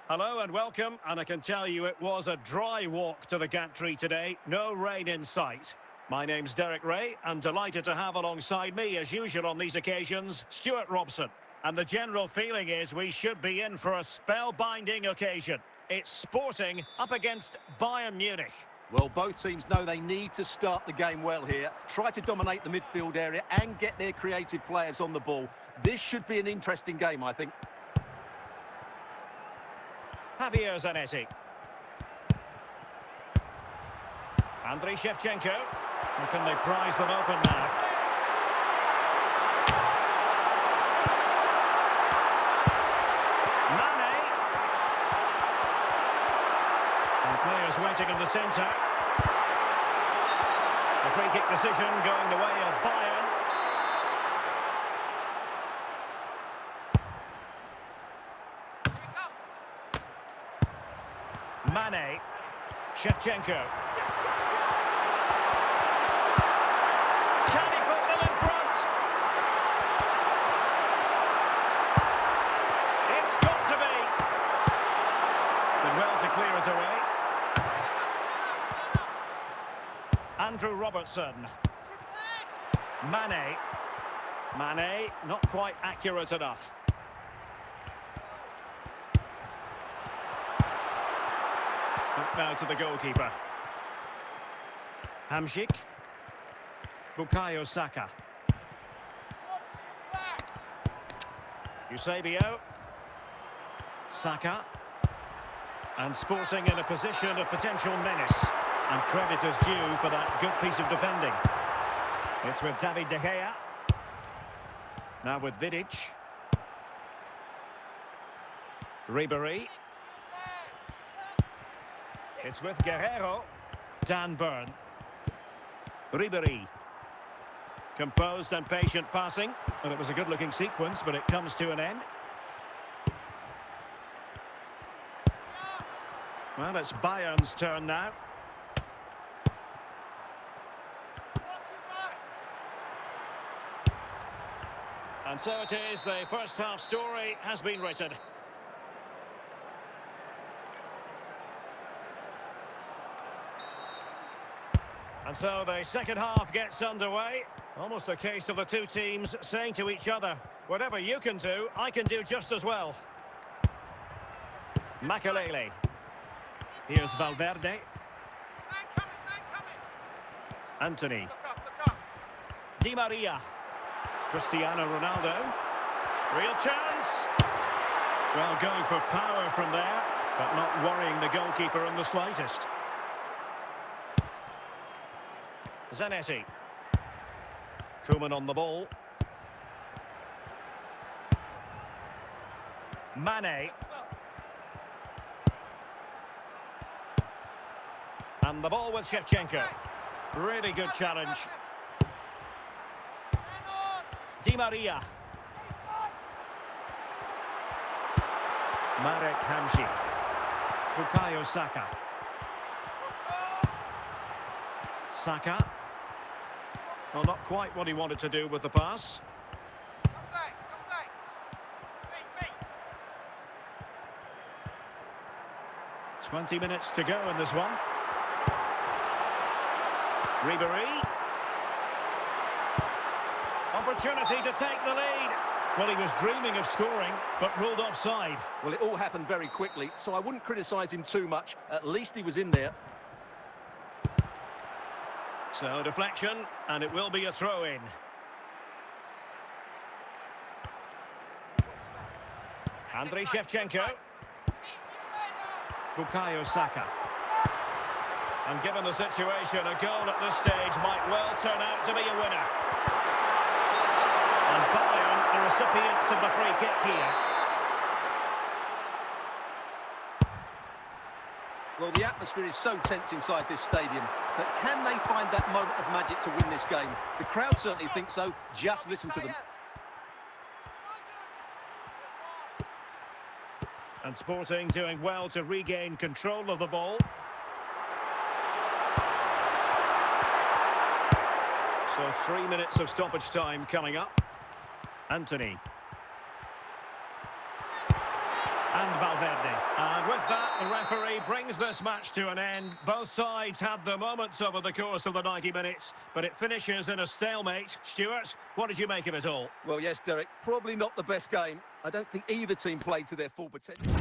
Hello and welcome, and I can tell you it was a dry walk to the gantry today. No rain in sight. My name's Derek Ray, and delighted to have alongside me, as usual on these occasions, Stuart Robson. And the general feeling is we should be in for a spellbinding occasion. It's Sporting up against Bayern Munich. Well, both teams know they need to start the game well here. Try to dominate the midfield area and get their creative players on the ball. This should be an interesting game, I think. Javier Zanetti. Andriy Shevchenko. And can they prize them open now? Mane. And players waiting in the centre. A free kick decision going the way of Bayern. Mane, Shevchenko. Can he put them in front? It's got to be. Did well to clear it away. Andrew Robertson. Mane. Mane, not quite accurate enough. now to the goalkeeper. Hamšík. Bukayo Saka. Eusebio. Saka. And Sporting in a position of potential menace. And credit is due for that good piece of defending. It's with David De Gea. Now with Vidic. Ribéry. It's with Guerrero. Dan Burn. Ribéry. Composed and patient passing. And it was a good-looking sequence, but it comes to an end. Well, it's Bayern's turn now. And so it is, the first half story has been written. And so the second half gets underway. Almost a case of the two teams saying to each other, whatever you can do, I can do just as well. Makelele. Here's Valverde. Anthony. Di Maria. Cristiano Ronaldo. Real chance. Well, going for power from there, but not worrying the goalkeeper in the slightest. Zanetti. Koeman on the ball. Mane. And the ball with Shevchenko. Really good challenge. Di Maria. Marek Hamšík. Bukayo Saka. Saka. Well, not quite what he wanted to do with the pass. 20 minutes to go in this one. Ribéry. Opportunity to take the lead. Well, he was dreaming of scoring, but ruled offside. Well, it all happened very quickly, so I wouldn't criticise him too much. At least he was in there. So, deflection, and it will be a throw-in. Andriy Shevchenko. Bukayo Saka. And given the situation, a goal at this stage might well turn out to be a winner. And Bayern, the recipients of the free kick here. Well, the atmosphere is so tense inside this stadium, but can they find that moment of magic to win this game? The crowd certainly think so. Just listen to them. And Sporting doing well to regain control of the ball. So 3 minutes of stoppage time coming up. Anthony. And Valverde. And with that, the referee brings this match to an end. Both sides had their moments over the course of the 90 minutes, but it finishes in a stalemate. Stuart, what did you make of it all? Well, yes, Derek, probably not the best game. I don't think either team played to their full potential.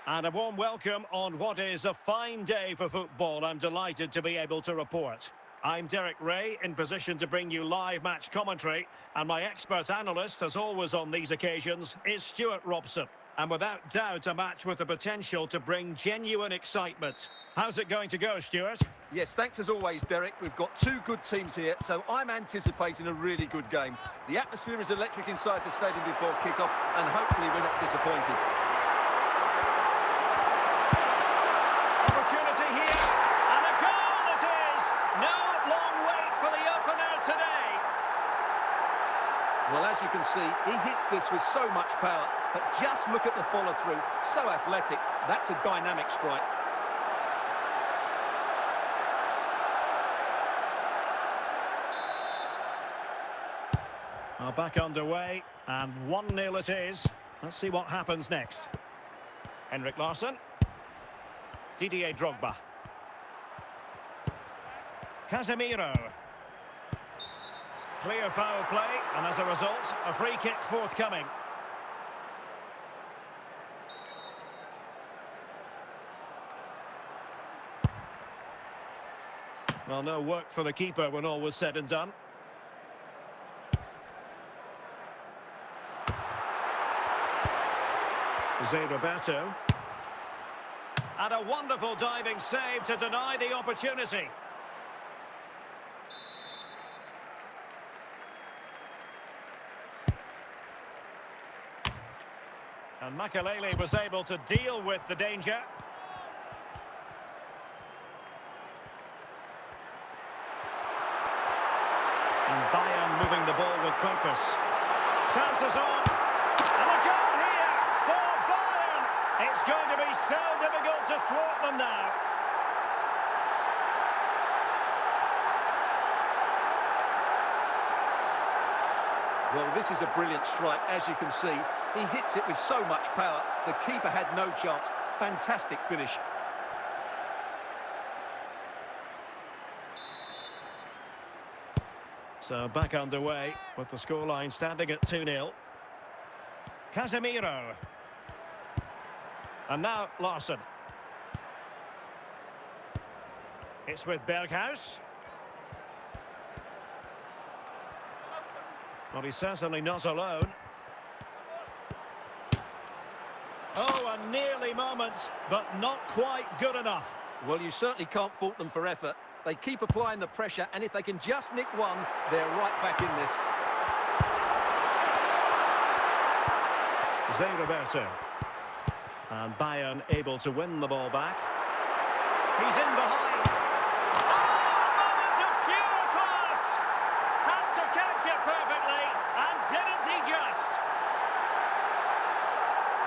And a warm welcome on what is a fine day for football. I'm delighted to be able to report. I'm Derek Ray, in position to bring you live match commentary. And my expert analyst, as always on these occasions, is Stuart Robson. And without doubt, a match with the potential to bring genuine excitement. How's it going to go, Stuart? Yes, thanks as always, Derek. We've got two good teams here, so I'm anticipating a really good game. The atmosphere is electric inside the stadium before kick-off, and hopefully we're not disappointed. Opportunity here, and a goal it is! No long wait for the opener today. Well, as you can see, he hits this with so much power, but just look at the follow-through. So athletic. That's a dynamic strike. Well, back underway, and 1-0 it is. Let's see what happens next. Henrik Larsson. Didier Drogba. Casemiro. Clear foul play, and as a result, a free kick forthcoming. Well, no work for the keeper when all was said and done. Zé Roberto. And a wonderful diving save to deny the opportunity. And Makelele was able to deal with the danger. And Bayern moving the ball with purpose. Chances on. And a goal here for Bayern. It's going to be so difficult to thwart them now. Well, this is a brilliant strike, as you can see. He hits it with so much power. The keeper had no chance. Fantastic finish. So back underway with the scoreline standing at 2-0. Casemiro. And now Larsson. It's with Berghuis. Well, he's certainly not alone. Oh, a nearly moment, but not quite good enough. Well, you certainly can't fault them for effort. They keep applying the pressure, and if they can just nick one, they're right back in this. Zé Roberto. And Bayern able to win the ball back. He's in behind. Oh, a moment of pure class! Had to catch it perfectly, and didn't he just?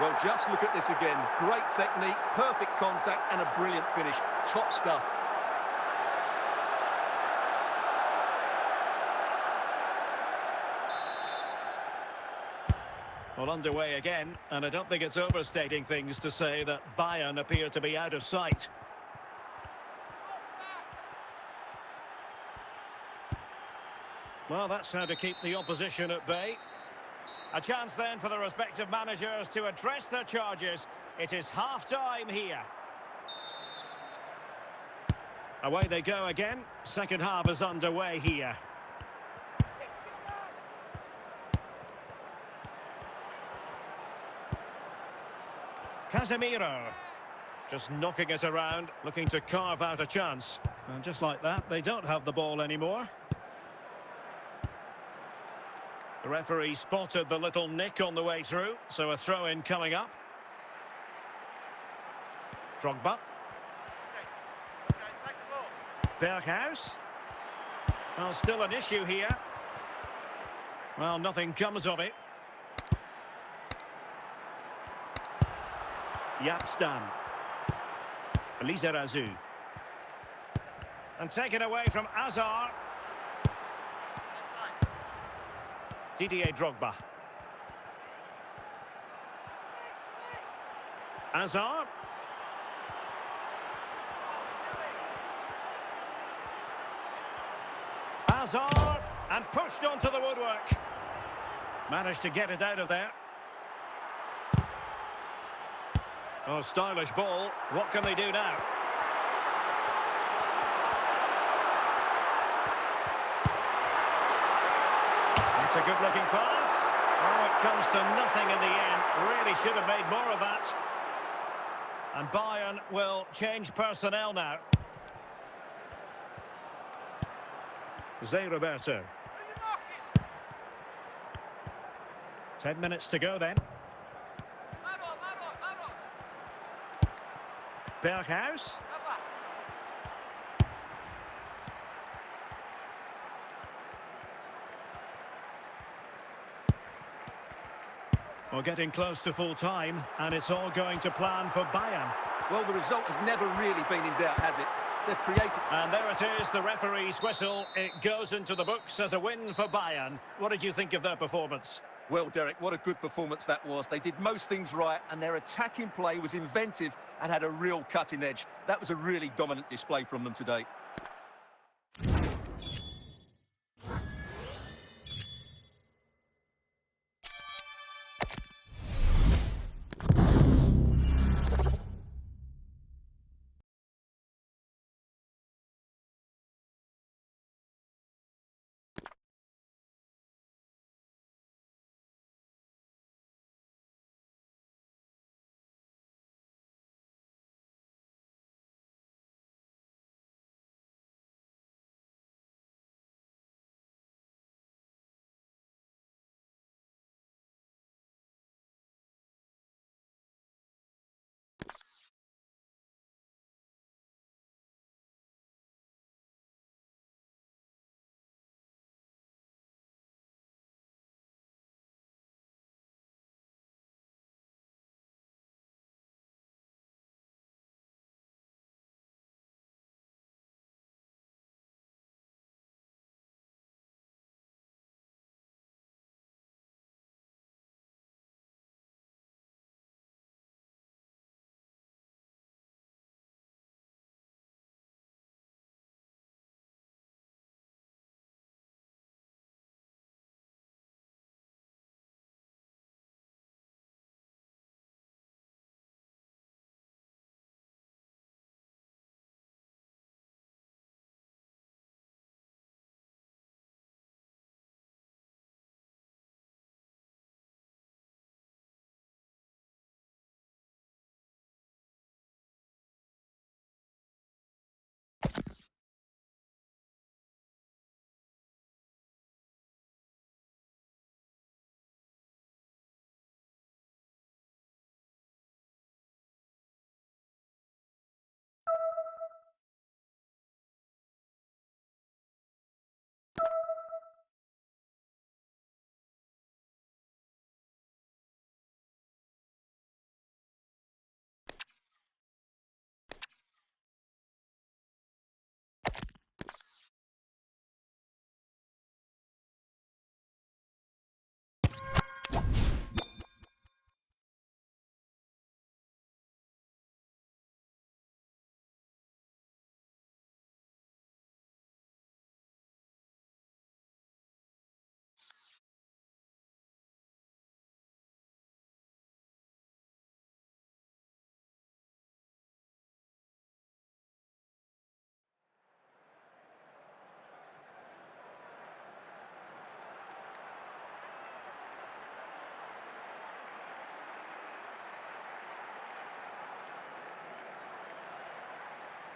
Well, just look at this again. Great technique, perfect contact, and a brilliant finish. Top stuff. Well, underway again, and I don't think it's overstating things to say that Bayern appear to be out of sight. Well, that's how to keep the opposition at bay. A chance then for the respective managers to address their charges. It is half-time here. Away they go again. Second half is underway here. Casemiro, just knocking it around, looking to carve out a chance. And just like that, they don't have the ball anymore. The referee spotted the little nick on the way through, so a throw-in coming up. Drogba. Berghuis. Well, still an issue here. Well, nothing comes of it. Yapstam. Lizarazu. And taken away from Azar. Didier Drogba. Azar. Azar. And pushed onto the woodwork. Managed to get it out of there. Oh, stylish ball. What can they do now? It's a good-looking pass. Oh, it comes to nothing in the end. Really should have made more of that. And Bayern will change personnel now. Zé Roberto. 10 minutes to go then. Berghuis. Well, getting close to full time, and it's all going to plan for Bayern. Well, the result has never really been in doubt, has it? They've created... And there it is, the referee's whistle. It goes into the books as a win for Bayern. What did you think of their performance? Well, Derek, what a good performance that was. They did most things right, and their attacking play was inventive and had a real cutting edge. That was a really dominant display from them today.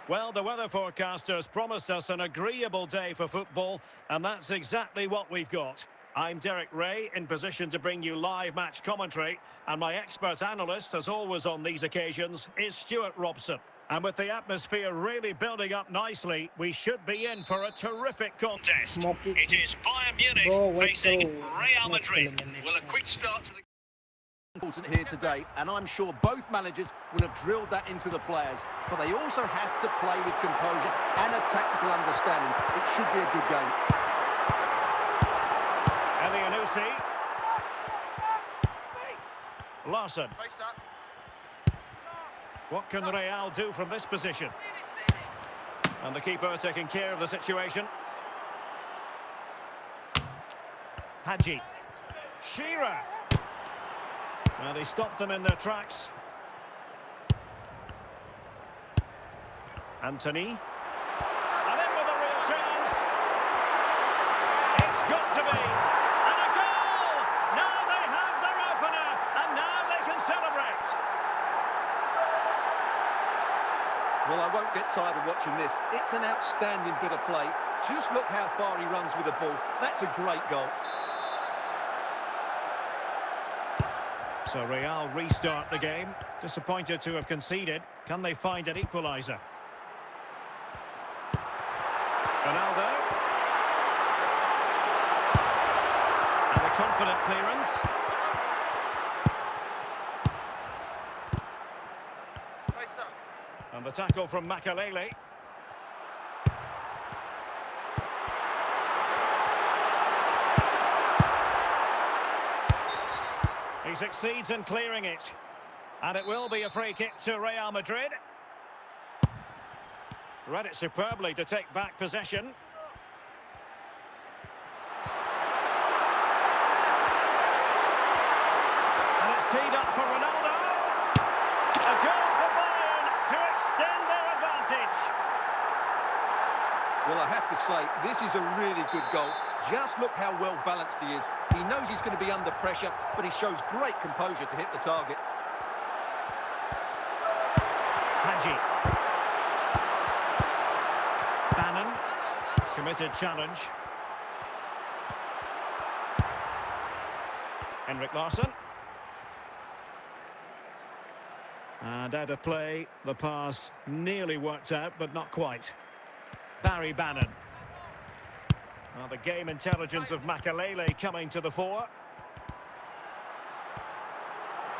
Well, the weather forecasters promised us an agreeable day for football, and that's exactly what we've got. I'm Derek Ray, in position to bring you live match commentary, and my expert analyst, as always on these occasions, is Stuart Robson. And with the atmosphere really building up nicely, we should be in for a terrific contest. It is Bayern Munich facing Real Madrid. Well, a quick start to the... important here today, and I'm sure both managers will have drilled that into the players, but they also have to play with composure and a tactical understanding. It should be a good game. Elianusi. Larson. What can Real do from this position? And the keeper taking care of the situation. Hadji. Shearer. Well, he stopped them in their tracks. Anthony. And in with a real chance. It's got to be. And a goal! Now they have their opener. And now they can celebrate. Well, I won't get tired of watching this. It's an outstanding bit of play. Just look how far he runs with the ball. That's a great goal. So Real restart the game. Disappointed to have conceded. Can they find an equaliser? Ronaldo. And a confident clearance. And the tackle from Makalele. He succeeds in clearing it. And it will be a free kick to Real Madrid. Read it superbly to take back possession. And it's teed up for Ronaldo. A goal for Bayern to extend their advantage. Well, I have to say, this is a really good goal. Just look how well balanced he is. He knows he's going to be under pressure, but he shows great composure to hit the target. Hadji. Bannon. Committed challenge. Henrik Larsson. And out of play, the pass nearly worked out, but not quite. Barry Bannon. Well, the game intelligence of Makalele coming to the fore.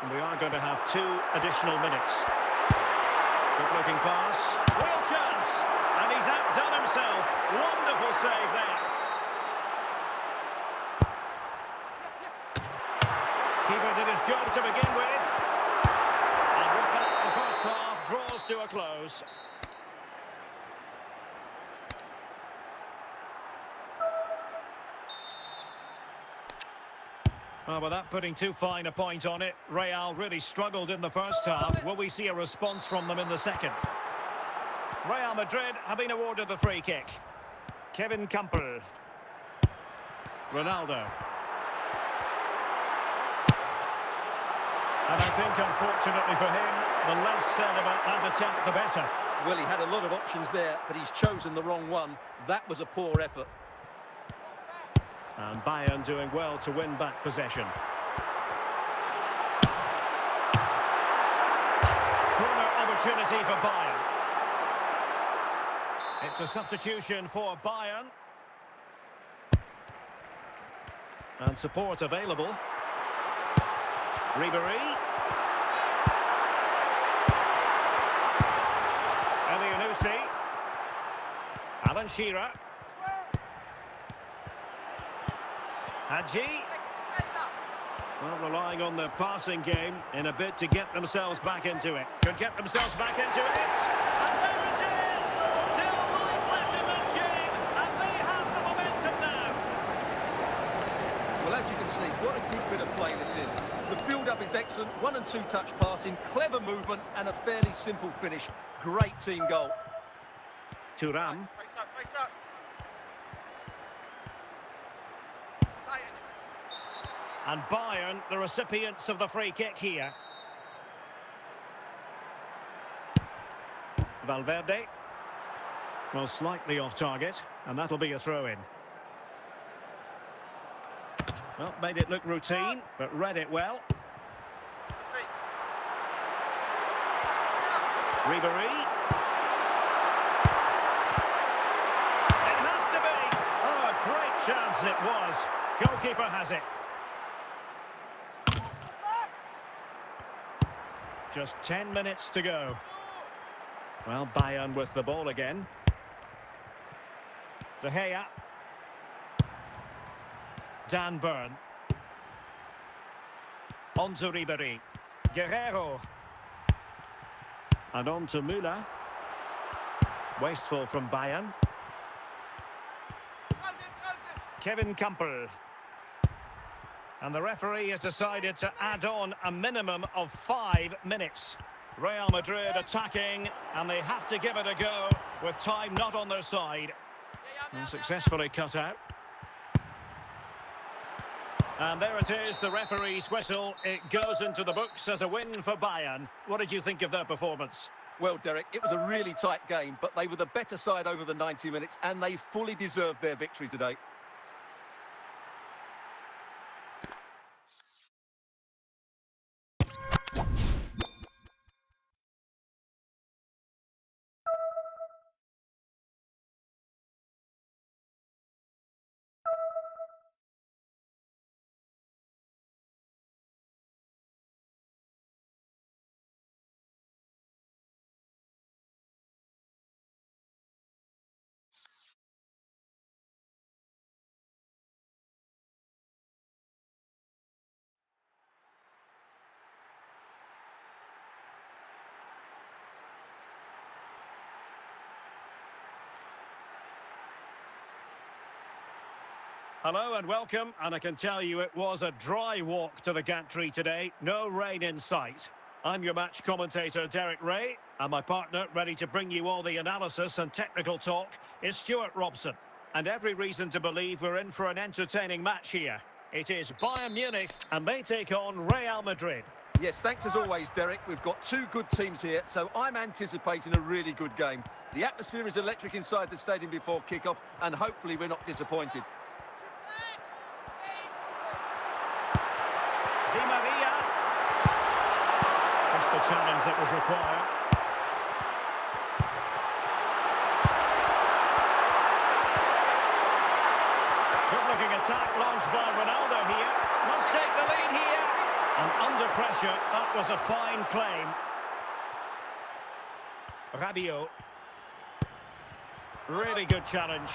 And we are going to have 2 additional minutes. Good-looking pass. Real chance. And he's outdone himself. Wonderful save there. Keeper did his job to begin with. And with that, the first half draws to a close. Well, without putting too fine a point on it, Real really struggled in the first half. Will we see a response from them in the second? Real Madrid have been awarded the free kick. Kevin Campbell. Ronaldo. And I think, unfortunately for him, the less said about that attempt, the better. Well, he had a lot of options there, but he's chosen the wrong one. That was a poor effort. And Bayern doing well to win back possession. Corner opportunity for Bayern. It's a substitution for Bayern. And support available. Ribéry. Elianusi. Alan Shearer. Hadji. Well, relying on the passing game in a bid to get themselves back into it. Could get themselves back into it. And there it is! Still life left in this game. And they have the momentum now. Well, as you can see, what a good bit of play this is. The build-up is excellent. 1- and 2-touch passing, clever movement, and a fairly simple finish. Great team goal. Thuram. Face up. And Bayern, the recipients of the free kick here. Valverde. Well, slightly off target, and that'll be a throw-in. Well, made it look routine, but read it well. Ribéry. It has to be! Oh, a great chance it was. Goalkeeper has it. Just 10 minutes to go. Well, Bayern with the ball again. De Gea. Dan Burn. On to Ribéry. Guerrero. And on to Müller. Wasteful from Bayern. Kevin Campbell. And the referee has decided to add on a minimum of 5 minutes. Real Madrid attacking, and they have to give it a go with time not on their side. And successfully cut out. And there it is, the referee's whistle. It goes into the books as a win for Bayern. What did you think of their performance? Well, Derek, it was a really tight game, but they were the better side over the 90 minutes, and they fully deserved their victory today. Hello and welcome, and I can tell you it was a dry walk to the gantry today. No rain in sight. I'm your match commentator, Derek Ray, and my partner, ready to bring you all the analysis and technical talk, is Stuart Robson. And every reason to believe we're in for an entertaining match here. It is Bayern Munich, and they take on Real Madrid. Yes, thanks as always, Derek. We've got two good teams here, so I'm anticipating a really good game. The atmosphere is electric inside the stadium before kick-off, and hopefully we're not disappointed. Di Maria. Just the challenge that was required. Good-looking attack launched by Ronaldo here. Must take the lead here. And under pressure, that was a fine claim. Rabiot. Really good challenge.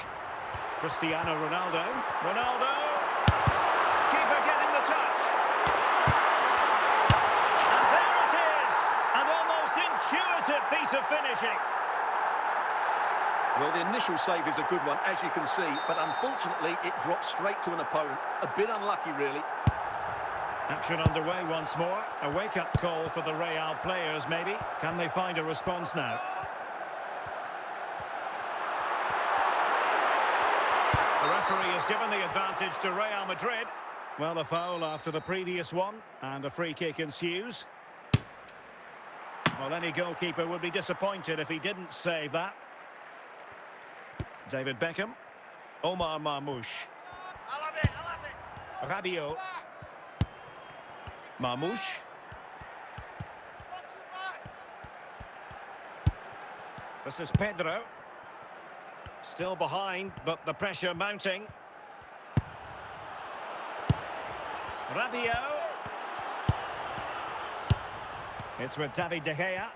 Cristiano Ronaldo. Ronaldo. Keeper getting the touch. And there it is. An almost intuitive piece of finishing. Well, the initial save is a good one, as you can see, but unfortunately it dropped straight to an opponent. A bit unlucky, really. Action underway once more. A wake-up call for the Real players, maybe. Can they find a response now? The referee has given the advantage to Real Madrid. Well, a foul after the previous one, and a free kick ensues. Well, any goalkeeper would be disappointed if he didn't save that. David Beckham. Omar Marmoush. Rabiot. Marmoush. This is Pedro. Still behind, but the pressure mounting. Rabiot. It's with David De Gea.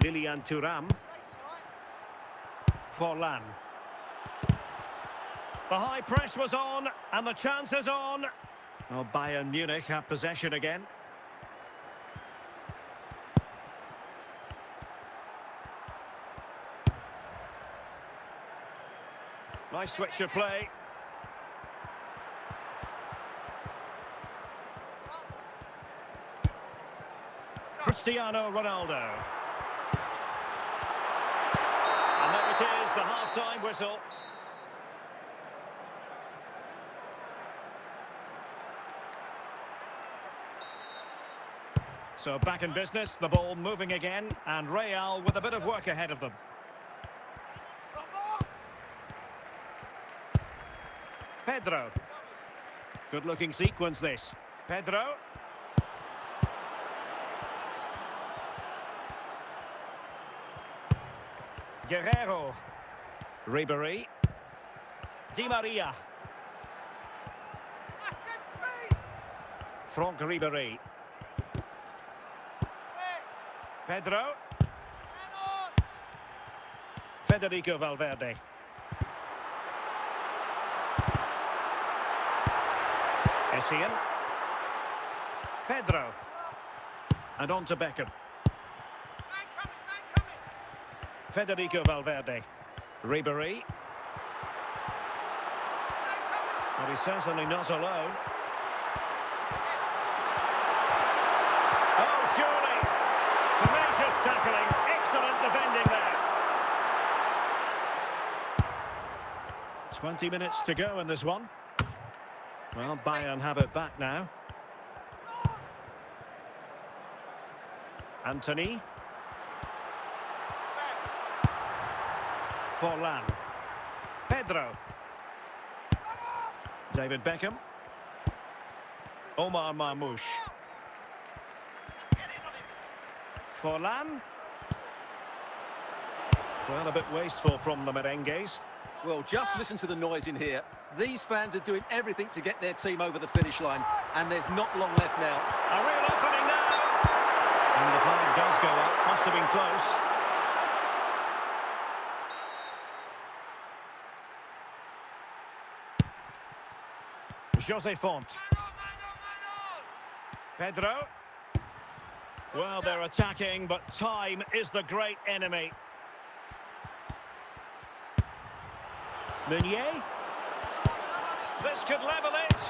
Lilian Thuram. Forlan. The high press was on, and the chance is on. Well, Bayern Munich have possession again. Nice switch of play. Cristiano Ronaldo. And there it is, the half-time whistle. So back in business, the ball moving again, and Real with a bit of work ahead of them. Pedro. Good-looking sequence, this. Pedro. Guerrero. Ribéry. Di Maria. Franck Ribéry. Pedro. Federico Valverde. Essien. Pedro. And on to Beckham. Federico Valverde. Ribéry. But he's certainly not alone. Oh, surely. 20 minutes to go in this one. Well, Bayern have it back now. Anthony. Forlan. Pedro. David Beckham. Omar Marmoush. Forlan. Well, a bit wasteful from the merengues. Well, just listen to the noise in here. These fans are doing everything to get their team over the finish line, and there's not long left now. A real opening now. And the flag does go up. Must have been close. Jose Font. Pedro. Well, they're attacking, but time is the great enemy. Meunier. This could level it.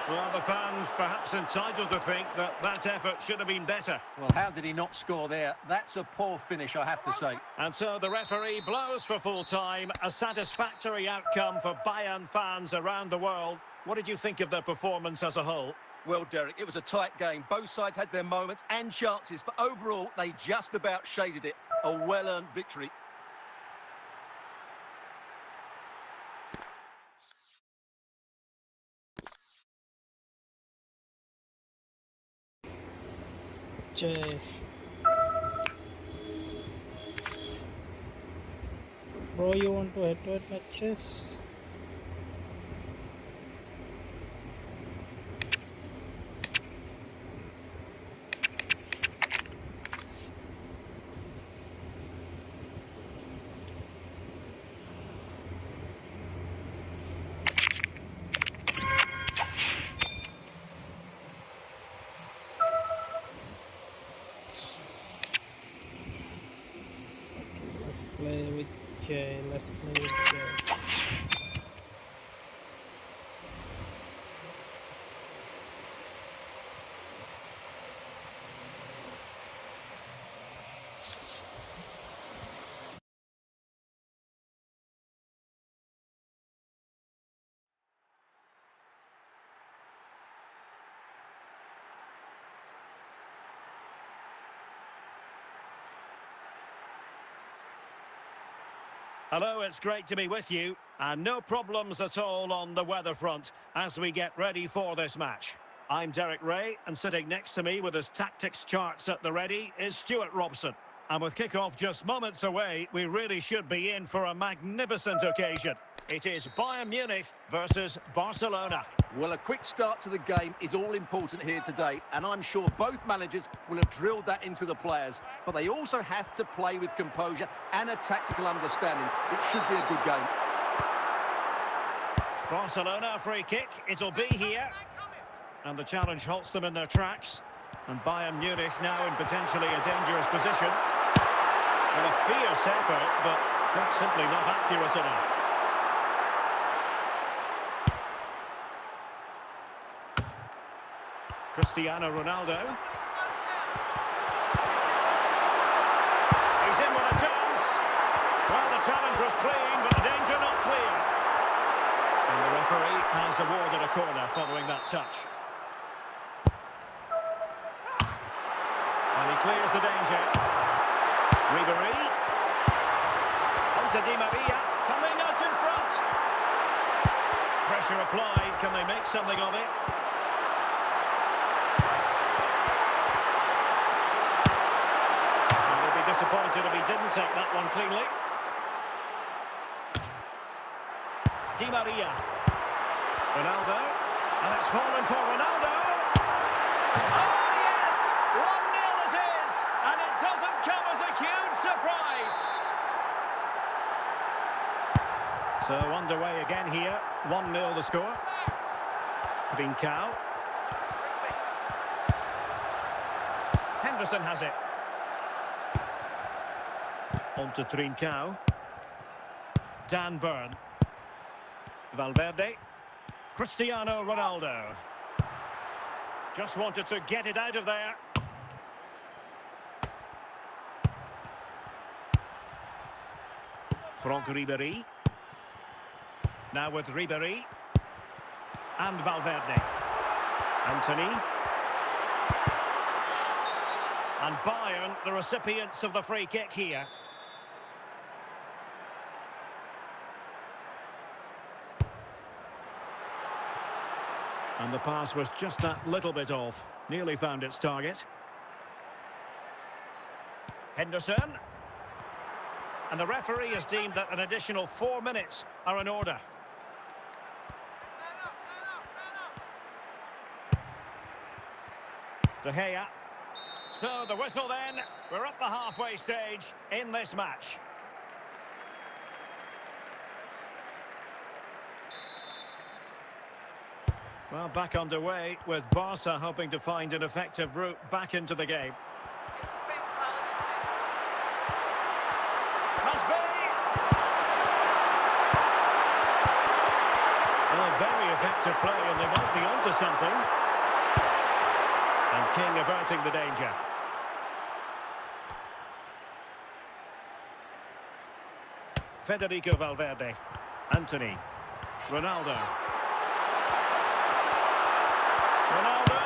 Well, the fans perhaps entitled to think that that effort should have been better. Well, how did he not score there? That's a poor finish, I have to say. And so the referee blows for full time. A satisfactory outcome for Bayern fans around the world. What did you think of their performance as a whole? Well, Derek, it was a tight game. Both sides had their moments and chances, but overall, they just about shaded it. A well-earned victory. Cheers. Bro, you want to head-to-head matches? Let's play with Jay. Let's play with Jay. Hello, it's great to be with you. And no problems at all on the weather front as we get ready for this match. I'm Derek Ray, and sitting next to me with his tactics charts at the ready is Stuart Robson. And with kick-off just moments away, we really should be in for a magnificent occasion. It is Bayern Munich versus Barcelona. Well, a quick start to the game is all important here today, and I'm sure both managers will have drilled that into the players. But they also have to play with composure and a tactical understanding. It should be a good game. Barcelona free kick, it'll be here. And the challenge halts them in their tracks. And Bayern Munich now in potentially a dangerous position. Well, a fierce effort, but quite simply not accurate enough. Cristiano Ronaldo. He's in with a chance. Well, the challenge was clean, but the danger not clear. And the referee has awarded a corner following that touch. And he clears the danger. Ribéry. On to Di Maria. Can they nudge in front? Pressure applied. Can they make something of it? Disappointed if he didn't take that one cleanly. Di Maria. Ronaldo. And it's fallen for Ronaldo. Oh, yes! 1-0 it is! And it doesn't come as a huge surprise. So underway again here. 1-0 the score. Trincao. Henderson has it. On to Trincao. Dan Burn. Valverde. Cristiano Ronaldo. Just wanted to get it out of there. Franck Ribéry. Now with Ribéry. And Valverde. Anthony. And Bayern, the recipients of the free kick here. And the pass was just that little bit off. Nearly found its target. Henderson. And the referee has deemed that an additional 4 minutes are in order. De Gea. So the whistle then. We're up the halfway stage in this match. Well, back underway with Barca hoping to find an effective route back into the game. Must be! Well, a very effective play, and they must be onto something. And King averting the danger. Federico Valverde. Anthony. Ronaldo. Ronaldo,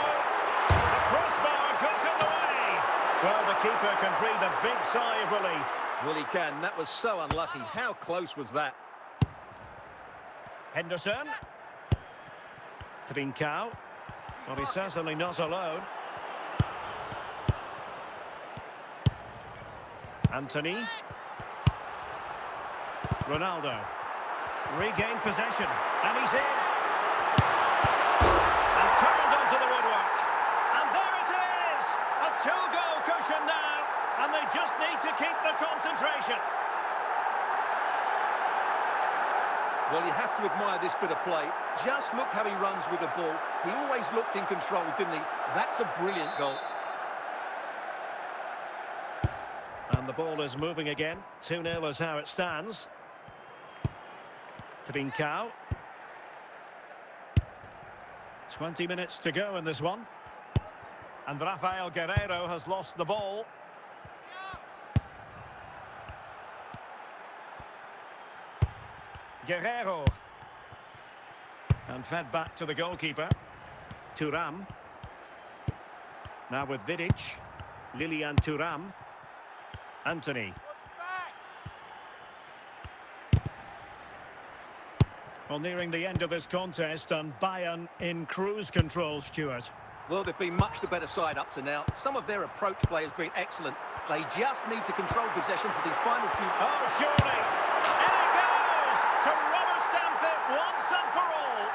the crossbar goes in the way. Well, the keeper can breathe a big sigh of relief. Well, he can. That was so unlucky. How close was that? Henderson. Trincao. Well, he's certainly not alone. Anthony. Ronaldo. Regained possession. And he's in. Turned onto the woodwork. And there it is! A two-goal cushion now. And they just need to keep the concentration. Well, you have to admire this bit of play. Just look how he runs with the ball. He always looked in control, didn't he? That's a brilliant goal. And the ball is moving again. 2-0 is how it stands. Trincao. 20 minutes to go in this one. And Rafael Guerreiro has lost the ball. Guerreiro. And fed back to the goalkeeper. Thuram. Now with Vidic. Lilian Thuram. Anthony. Well, nearing the end of this contest, and Bayern in cruise control, Stuart. Well, they've been much the better side up to now. Some of their approach play has been excellent. They just need to control possession for these final few... Oh, surely! In it goes! To rubber stamp it once and for all!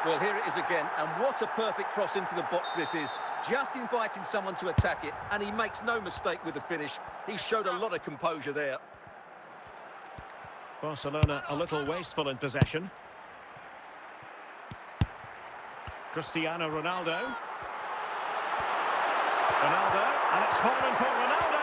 Well, here it is again, and what a perfect cross into the box this is. Just inviting someone to attack it, and he makes no mistake with the finish. He showed a lot of composure there. Barcelona a little wasteful in possession. Cristiano Ronaldo. Ronaldo, and it's fallen for Ronaldo.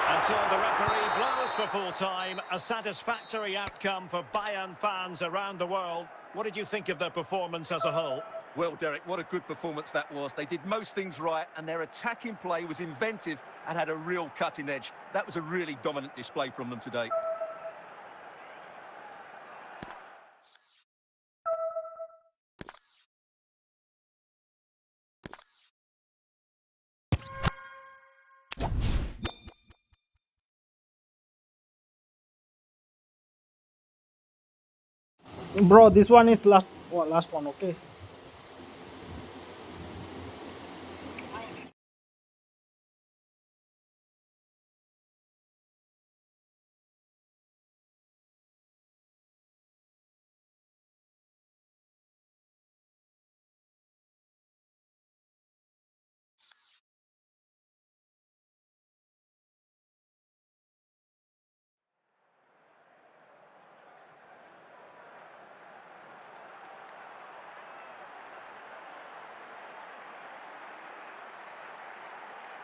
And so the referee blows for full time. A satisfactory outcome for Bayern fans around the world. What did you think of their performance as a whole? Well, Derek, what a good performance that was. They did most things right, and their attacking play was inventive and had a real cutting edge. That was a really dominant display from them today. Bro, this one is last one, okay?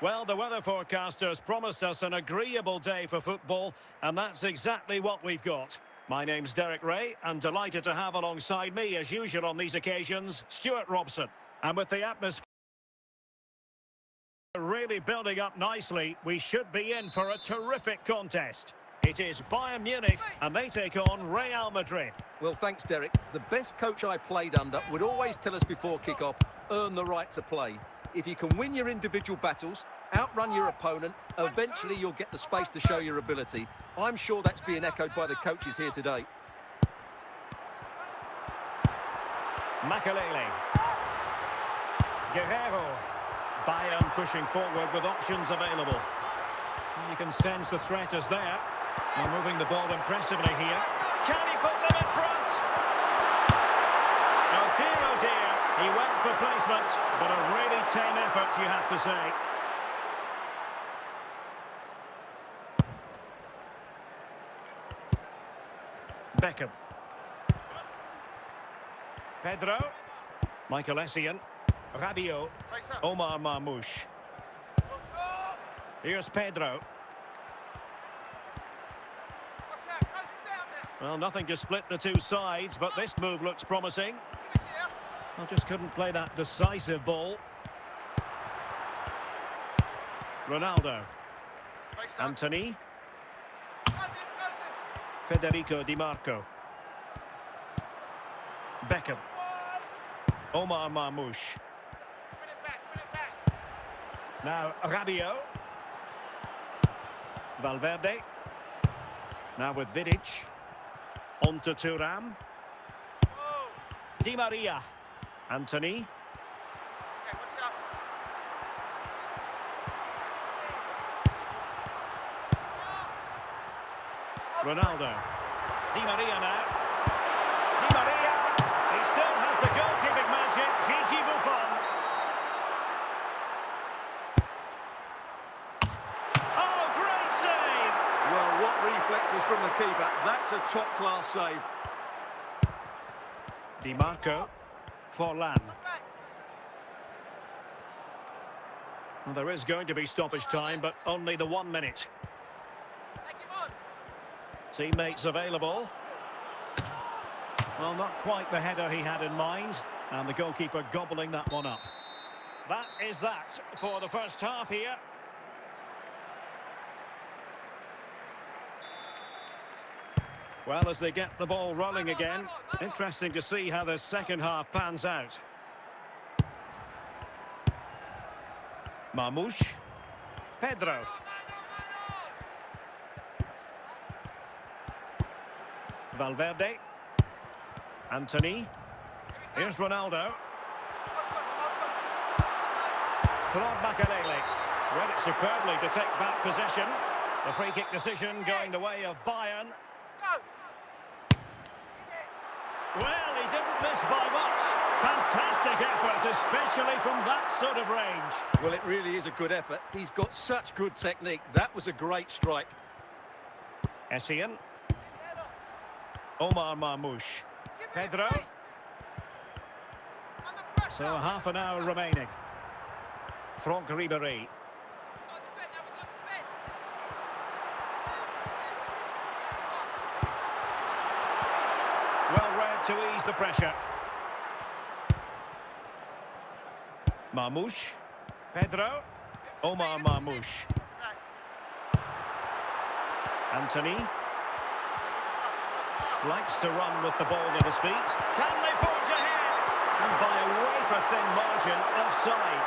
Well, the weather forecasters promised us an agreeable day for football, and that's exactly what we've got. My name's Derek Ray, and delighted to have alongside me, as usual on these occasions, Stuart Robson. And with the atmosphere really building up nicely, we should be in for a terrific contest. It is Bayern Munich, and they take on Real Madrid. Well, thanks, Derek. The best coach I played under would always tell us before kick-off, earn the right to play. If you can win your individual battles, outrun your opponent, eventually you'll get the space to show your ability. I'm sure that's being echoed by the coaches here today. Makalele. Guerrero. Bayern pushing forward with options available. You can sense the threat is there. They're moving the ball impressively here. Can he put them in front? Oh dear, he went for placement, but a really tame effort, you have to say. Beckham. Pedro. Michael Essien. Rabiot. Omar Marmoush. Here's Pedro. Well, nothing to split the two sides, but this move looks promising. Well, just couldn't play that decisive ball. Ronaldo. Anthony. Federico Di Marco. Beckham. Omar Marmoush. Now Rabiot. Valverde. Now with Vidic. On to Thuram. Di Maria. Anthony. Ronaldo. Di Maria now. Di Maria. He still has the goalkeeping magic. Gigi Buffon. Oh, great save! Well, what reflexes from the keeper. That's a top-class save. Di Marco. Forlan. Well, there is going to be stoppage time, but only the 1 minute. Teammates available. Well, not quite the header he had in mind, and the goalkeeper gobbling that one up. That is that for the first half here. Well, as they get the ball rolling again, interesting to see how the second half pans out. Marmoush. Pedro. Valverde. Anthony. Here's Ronaldo. Claude Makalele. Read it superbly to take back possession. The free kick decision going the way of Bayern. Well, he didn't miss by much. Fantastic effort, especially from that sort of range. Well, it really is a good effort. He's got such good technique. That was a great strike. Essien. Omar Marmoush. Pedro. So half an hour remaining. Franck Ribéry. Well read to ease the pressure. Marmoush. Pedro. Omar Marmoush. Anthony. Likes to run with the ball at his feet. Can they forge ahead? And by a wafer-thin margin, offside.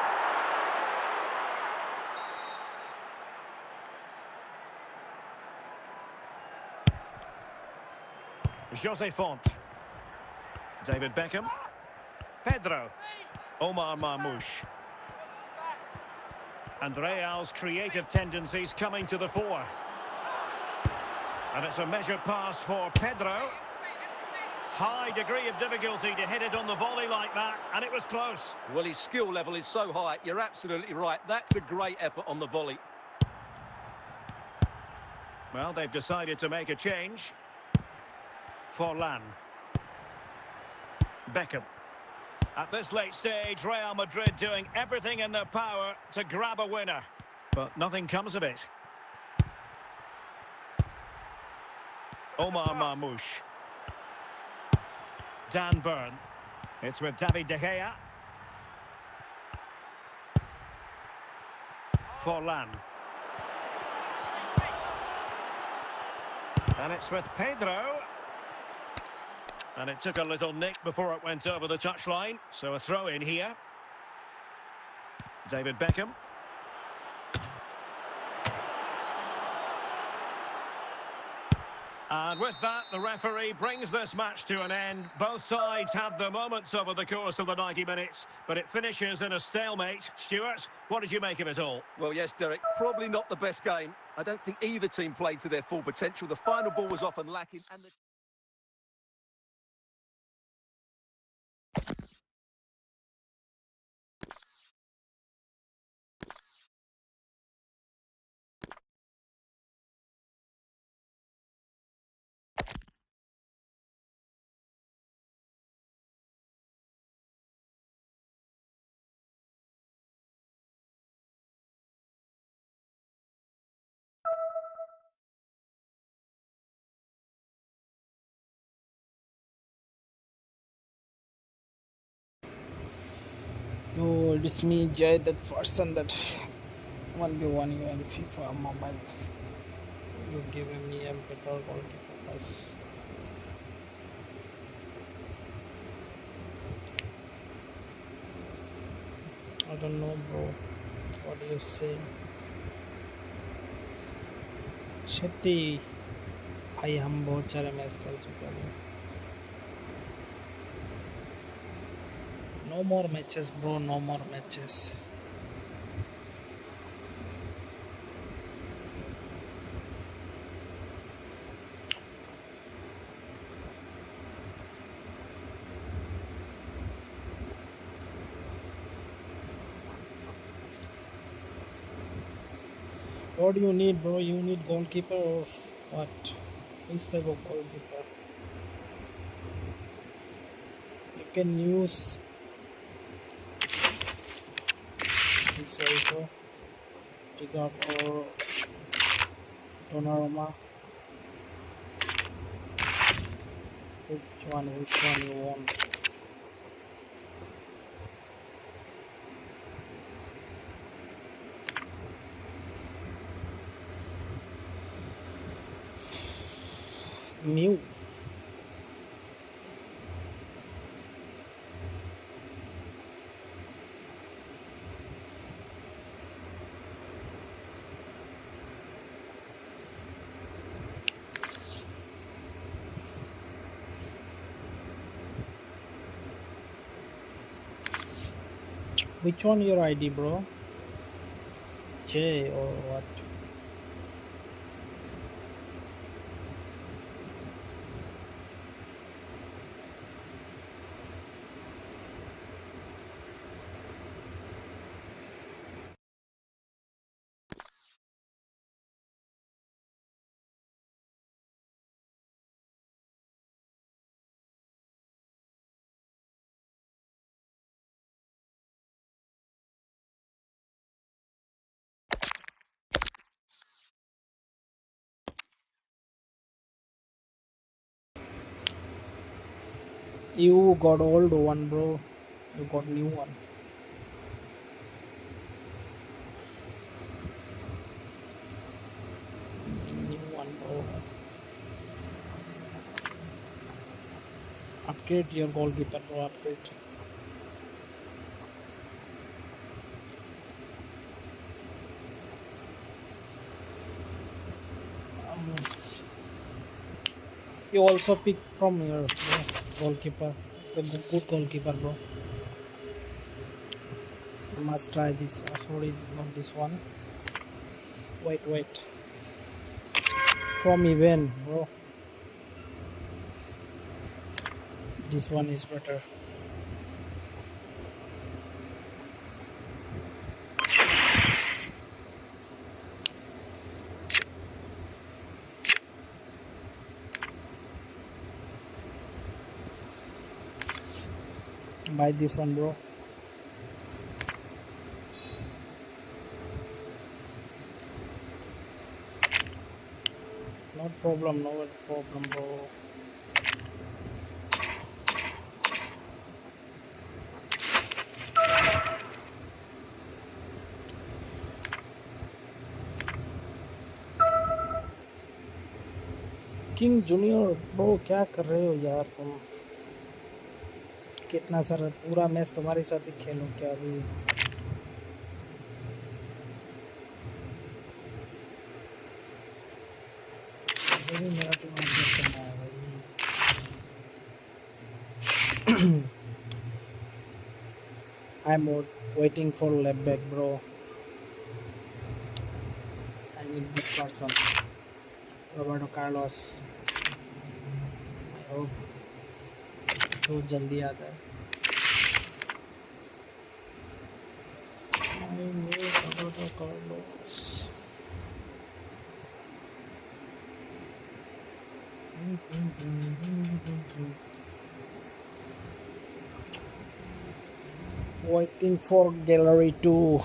Jose Font. David Beckham. Pedro. Omar Marmoush. And Real's creative tendencies coming to the fore. And it's a measured pass for Pedro. High degree of difficulty to hit it on the volley like that, and it was close. Well, his skill level is so high. You're absolutely right. That's a great effort on the volley. Well, they've decided to make a change. Forlan. Beckham. At this late stage, Real Madrid doing everything in their power to grab a winner. But nothing comes of it. Omar Marmoush. Dan Burn. It's with David De Gea. Forlan. And it's with Pedro. And it took a little nick before it went over the touchline. So a throw in here. David Beckham. And with that, the referee brings this match to an end. Both sides had their moments over the course of the 90 minutes, but it finishes in a stalemate. Stuart, what did you make of it all? Well, yes, Derek, probably not the best game. I don't think either team played to their full potential. The final ball was often lacking, and the... Yo, it's me, Jay, that person that 1v1 you in FIFA mobile. You give me a better goalkeeper pass. I don't know, bro. What do you say? Shetty भाई हम बहुत सारे match खेल चुके हैं. No more matches, bro. No more matches. What do you need, bro? You need goalkeeper or what? Which type of goalkeeper? You can use this also. Tigard or Donnarumma. Which one you want? New. Which one your ID, bro? J or what? You got old one, bro. You got new one. New one, bro. Upgrade your goalkeeper, bro. Upgrade. You also pick from your goalkeeper, the good goalkeeper, bro. You must try this. Sorry, not this one. Wait. From event, bro. This one is better. Buy this one, bro. No problem, bro. King junior bro क्या कर रहे हो यार तुम? कितना सारा पूरा match तुम्हारे साथ ही खेलूं क्या अभी? अभी मेरा तो मैच करना है भाई. I'm waiting for left back, bro. I need this person, Roberto Carlos. I hope वो जल्दी आता है. I need Roberto Carlos. Waiting for gallery 2.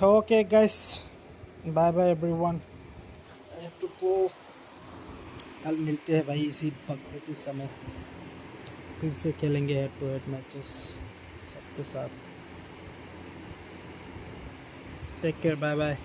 Okay guys, bye bye everyone. I have to go. कल मिलते हैं भाई इसी समय. फिर से खेलेंगे हेड टू हेड मैचेस सबके साथ. Take care, bye bye.